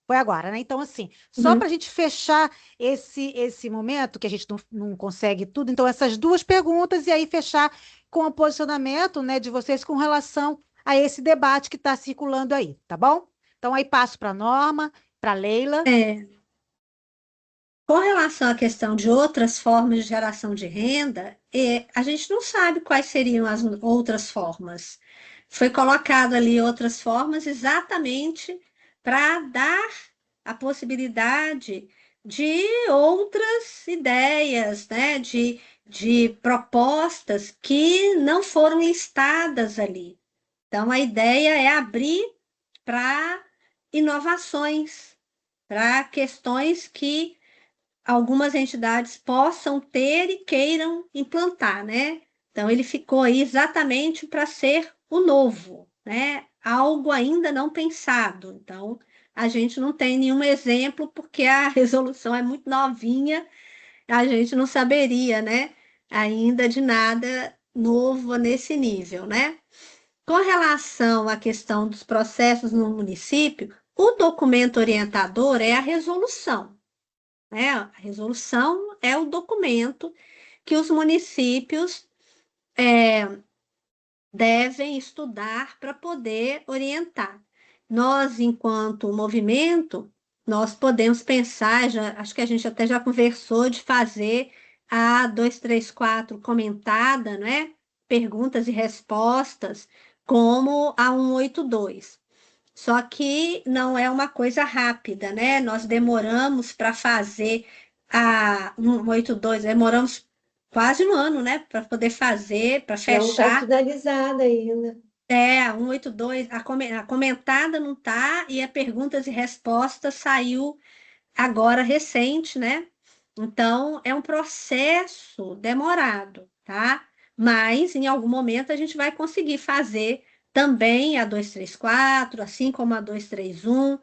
Foi agora, né? Então, assim, só para a gente fechar esse momento, que a gente não consegue tudo, então, essas duas perguntas, e aí fechar com o posicionamento, né, de vocês com relação a esse debate que está circulando aí, tá bom? Então, aí passo para a Norma, para a Leila. Com relação à questão de outras formas de geração de renda, a gente não sabe quais seriam as outras formas. Foi colocado ali outras formas exatamente para dar a possibilidade de outras ideias, né? de propostas que não foram listadas ali. Então, a ideia é abrir para inovações, para questões que algumas entidades possam ter e queiram implantar, né? Então, ele ficou aí exatamente para ser o novo, né? Algo ainda não pensado. Então, a gente não tem nenhum exemplo, porque a resolução é muito novinha, a gente não saberia, né? Ainda de nada novo nesse nível, né? Com relação à questão dos processos no município, o documento orientador é a resolução. A resolução é o documento que os municípios devem estudar para poder orientar. Nós, enquanto movimento, nós podemos pensar, acho que a gente até já conversou de fazer a 234 comentada, né? Perguntas e respostas, como a 182. Só que não é uma coisa rápida, né? Nós demoramos para fazer a 182, demoramos quase um ano, né? Para poder fazer, para Não está fechar. finalizada ainda. A 182, a comentada não está, e a perguntas e respostas saiu agora recente, né? Então, é um processo demorado, tá? Mas, em algum momento, a gente vai conseguir fazer também a 234, assim como a 231,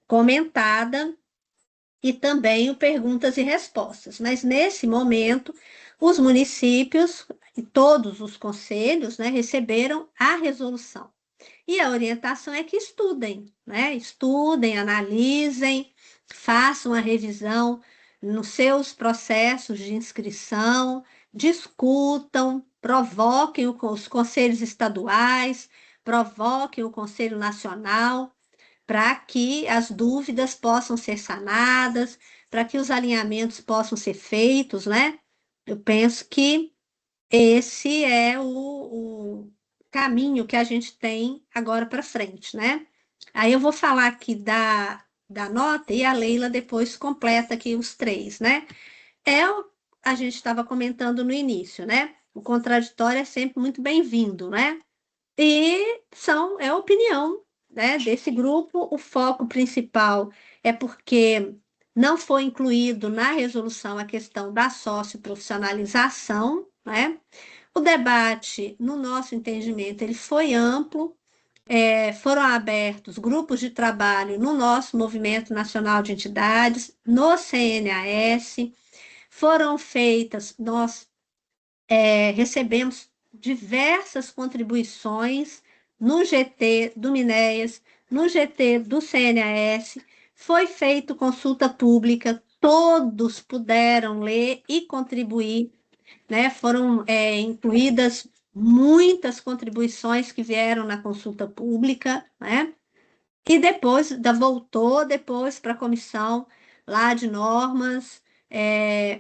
comentada, e também o perguntas e respostas. Mas, nesse momento, os municípios e todos os conselhos, né, receberam a resolução. E a orientação é que estudem, né? Estudem, analisem, façam a revisão nos seus processos de inscrição, discutam, provoquem os conselhos estaduais, provoquem o Conselho Nacional, para que as dúvidas possam ser sanadas, para que os alinhamentos possam ser feitos, né? Eu penso que esse é o caminho que a gente tem agora para frente, né? Aí eu vou falar aqui da nota e a Leila depois completa aqui os três, né? A gente estava comentando no início, né? O contraditório é sempre muito bem-vindo, né? E é a opinião né, desse grupo. O foco principal é porque não foi incluído na resolução a questão da socioprofissionalização, né? O debate, no nosso entendimento, ele foi amplo, foram abertos grupos de trabalho no nosso Movimento Nacional de Entidades, no CNAS, foram feitas, nós recebemos diversas contribuições no GT do Minéias, no GT do CNAS, foi feita consulta pública, todos puderam ler e contribuir, né? Foram incluídas muitas contribuições que vieram na consulta pública, né? E depois voltou depois para a comissão lá de normas.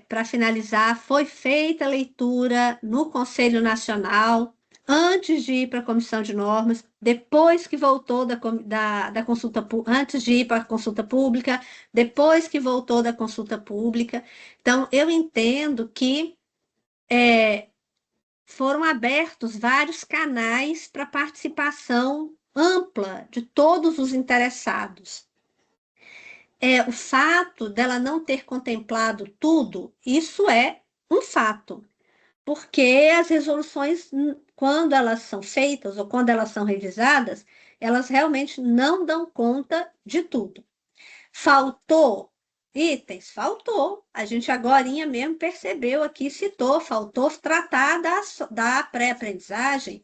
Para finalizar, foi feita a leitura no Conselho Nacional, antes de ir para a comissão de normas, depois que voltou da consulta, antes de ir para a consulta pública, depois que voltou da consulta pública. Então, eu entendo que foram abertos vários canais para participação ampla de todos os interessados. O fato dela não ter contemplado tudo, isso é um fato, porque as resoluções, quando elas são feitas ou quando elas são revisadas, elas realmente não dão conta de tudo. Faltou itens? Faltou. A gente agorinha mesmo percebeu aqui, citou, faltou tratar da pré-aprendizagem.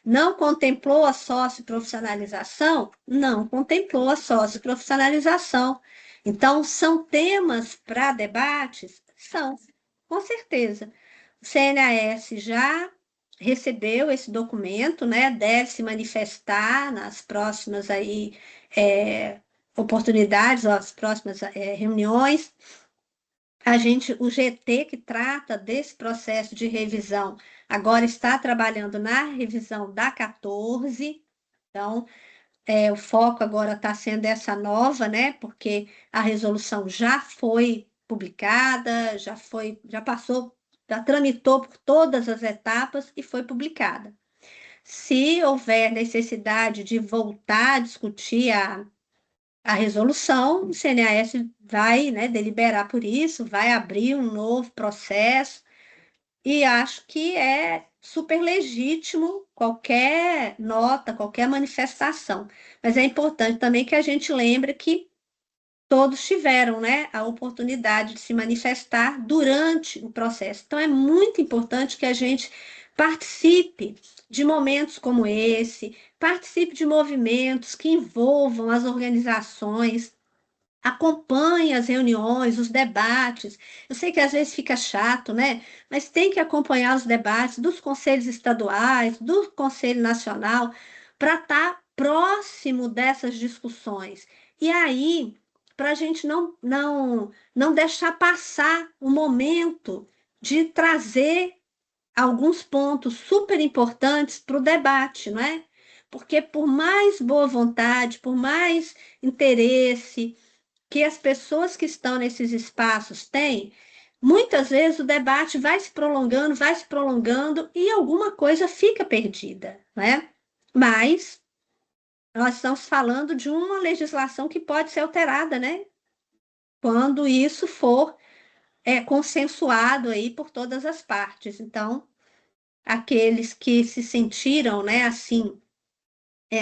Não contemplou a socioprofissionalização? Não contemplou a socioprofissionalização. Então, são temas para debates? São, com certeza. O CNAS já recebeu esse documento, né? Deve se manifestar nas próximas aí, oportunidades, as próximas reuniões. O GT que trata desse processo de revisão agora está trabalhando na revisão da 14, então o foco agora está sendo essa nova, né? Porque a resolução já foi publicada, já passou, já tramitou por todas as etapas e foi publicada. Se houver necessidade de voltar a discutir a resolução, o CNAS vai, né, deliberar por isso, vai abrir um novo processo, e acho que é super legítimo qualquer nota, qualquer manifestação. Mas é importante também que a gente lembre que todos tiveram, né, a oportunidade de se manifestar durante o processo. Então, é muito importante que a gente participe de momentos como esse, participe de movimentos que envolvam as organizações, acompanhe as reuniões, os debates. Eu sei que às vezes fica chato, né? Mas tem que acompanhar os debates dos conselhos estaduais, do Conselho Nacional, para estar próximo dessas discussões. E aí, para a gente não deixar passar o momento de trazer alguns pontos super importantes para o debate, não é? Porque por mais boa vontade, por mais interesse que as pessoas que estão nesses espaços têm, muitas vezes o debate vai se prolongando e alguma coisa fica perdida, né? Mas nós estamos falando de uma legislação que pode ser alterada, né? Quando isso for consensuado aí por todas as partes. Então, aqueles que se sentiram, né, assim,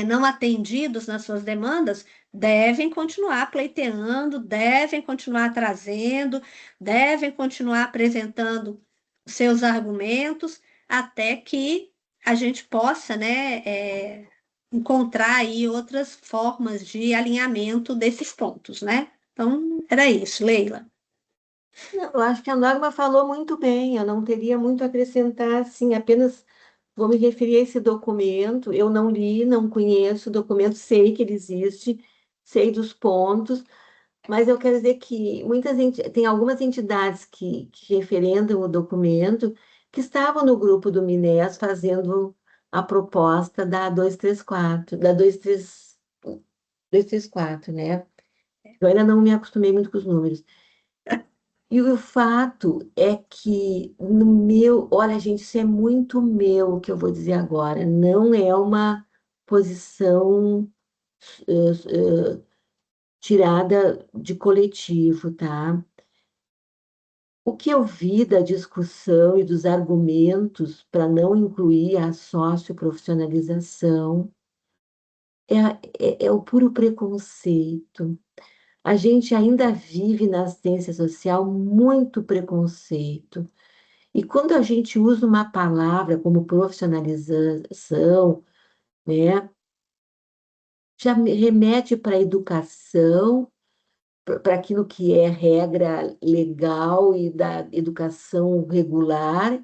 não atendidos nas suas demandas, devem continuar pleiteando, devem continuar trazendo, devem continuar apresentando seus argumentos, até que a gente possa, né, encontrar aí outras formas de alinhamento desses pontos, né? Então, era isso, Leila. Eu acho que a Norma falou muito bem, eu não teria muito a acrescentar, assim, apenas vou me referir a esse documento. Eu não li, não conheço o documento, sei que ele existe, sei dos pontos, mas eu quero dizer que tem algumas entidades que referendam o documento que estavam no grupo do Minéas fazendo a proposta da 234, da 234, né? Eu ainda não me acostumei muito com os números. E o fato é que no meu, olha, gente, isso é muito meu o que eu vou dizer agora, não é uma posição tirada de coletivo, tá? O que eu vi da discussão e dos argumentos para não incluir a socioprofissionalização é o puro preconceito. A gente ainda vive na ciência social muito preconceito. E quando a gente usa uma palavra como profissionalização, né, já remete para a educação, para aquilo que é regra legal e da educação regular,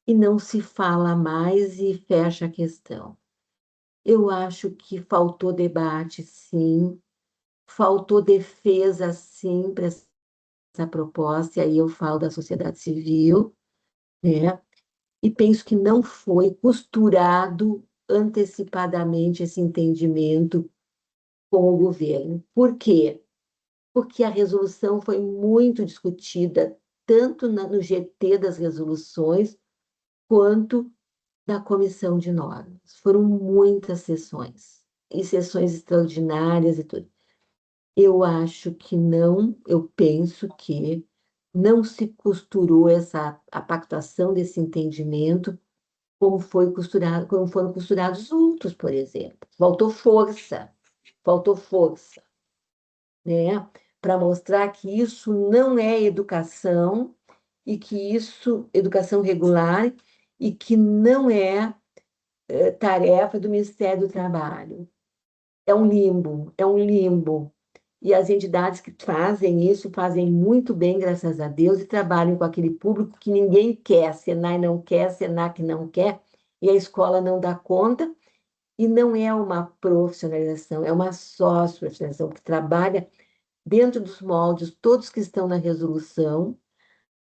e não se fala mais e fecha a questão. Eu acho que faltou debate, sim, faltou defesa, sim, para essa proposta, e aí eu falo da sociedade civil, né? E penso que não foi costurado antecipadamente esse entendimento com o governo. Por quê? Porque a resolução foi muito discutida, tanto no GT das resoluções, quanto na comissão de normas. Foram muitas sessões, e sessões extraordinárias e tudo. Eu acho que não, eu penso que não se costurou a pactuação desse entendimento como foi costurado, como foram costurados outros, por exemplo. Faltou força, né? Para mostrar que isso não é educação e que isso, educação regular, e que não é tarefa do Ministério do Trabalho. É um limbo, é um limbo. E as entidades que fazem isso fazem muito bem, graças a Deus, e trabalham com aquele público que ninguém quer, Senai não quer, Senac não quer, e a escola não dá conta, e não é uma profissionalização, é uma sócio-profissionalização que trabalha dentro dos moldes, todos que estão na resolução,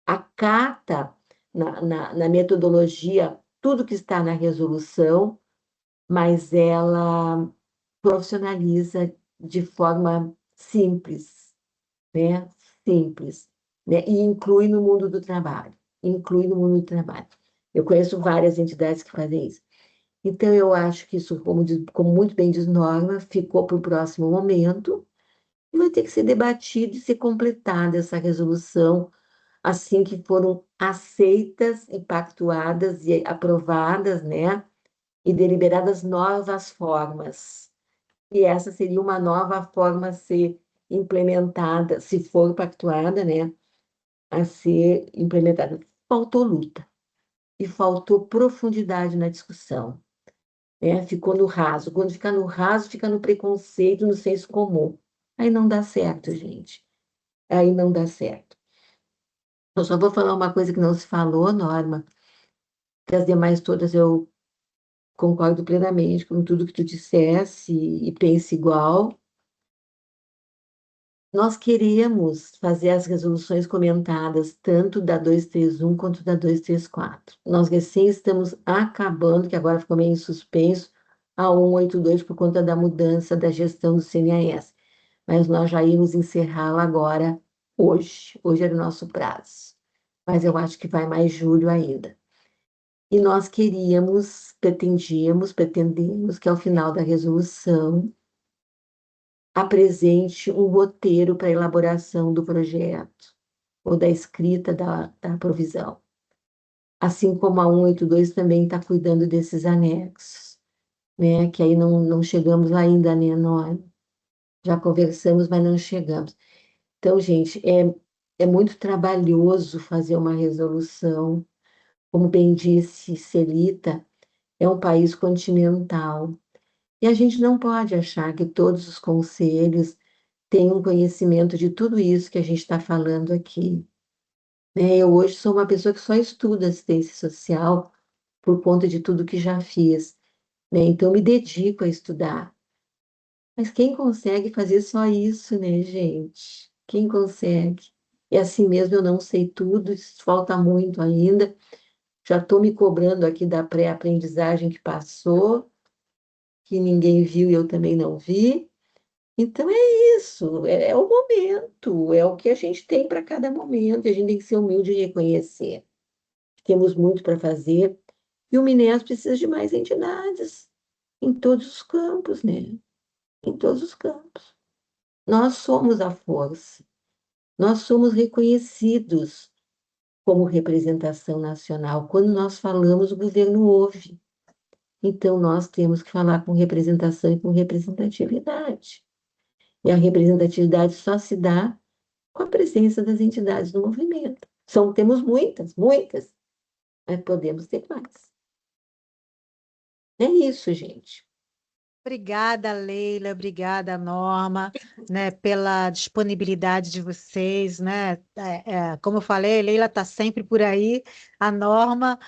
acata na metodologia tudo que está na resolução, mas ela profissionaliza de forma simples, né? Simples, né? E inclui no mundo do trabalho, inclui no mundo do trabalho. Eu conheço várias entidades que fazem isso. Então, eu acho que isso, como muito bem diz Norma, ficou para o próximo momento e vai ter que ser debatido e ser completada essa resolução assim que foram aceitas e pactuadas e aprovadas, né? E deliberadas novas formas. E essa seria uma nova forma a ser implementada, se for pactuada, né? A ser implementada. Faltou luta e faltou profundidade na discussão, né? Ficou no raso. Quando fica no raso, fica no preconceito, no senso comum. Aí não dá certo, gente. Aí não dá certo. Eu só vou falar uma coisa que não se falou, Norma, que as demais todas eu concordo plenamente com tudo que tu dissesse e penso igual. Nós queremos fazer as resoluções comentadas, tanto da 231 quanto da 234. Nós recém estamos acabando, que agora ficou meio em suspenso, a 182 por conta da mudança da gestão do CNAS. Mas nós já íamos encerrá-la agora, hoje. Hoje era o nosso prazo. Mas eu acho que vai mais julho ainda. E nós pretendíamos que ao final da resolução apresente um roteiro para a elaboração do projeto ou da escrita da provisão. Assim como a 182 também está cuidando desses anexos, né? Que aí não chegamos lá ainda, né, nós? Já conversamos, mas não chegamos. Então, gente, é muito trabalhoso fazer uma resolução. Como bem disse Celita, é um país continental. E a gente não pode achar que todos os conselhos têm um conhecimento de tudo isso que a gente está falando aqui, né? Eu hoje sou uma pessoa que só estuda assistência social por conta de tudo que já fiz, né? Então, me dedico a estudar. Mas quem consegue fazer só isso, né, gente? Quem consegue? E assim mesmo eu não sei tudo, falta muito ainda. Já estou me cobrando aqui da pré-aprendizagem que passou, que ninguém viu e eu também não vi. Então é isso, é o momento, é o que a gente tem para cada momento, e a gente tem que ser humilde e reconhecer. Temos muito para fazer, e o Mineas precisa de mais entidades em todos os campos, né? em todos os campos. Nós somos a força, nós somos reconhecidos como representação nacional. Quando nós falamos, o governo ouve. Então, nós temos que falar com representação e com representatividade. E a representatividade só se dá com a presença das entidades do movimento. Temos muitas, muitas, mas podemos ter mais. É isso, gente. Obrigada, Leila, obrigada, Norma, né, pela disponibilidade de vocês, né? Como eu falei, Leila está sempre por aí, a Norma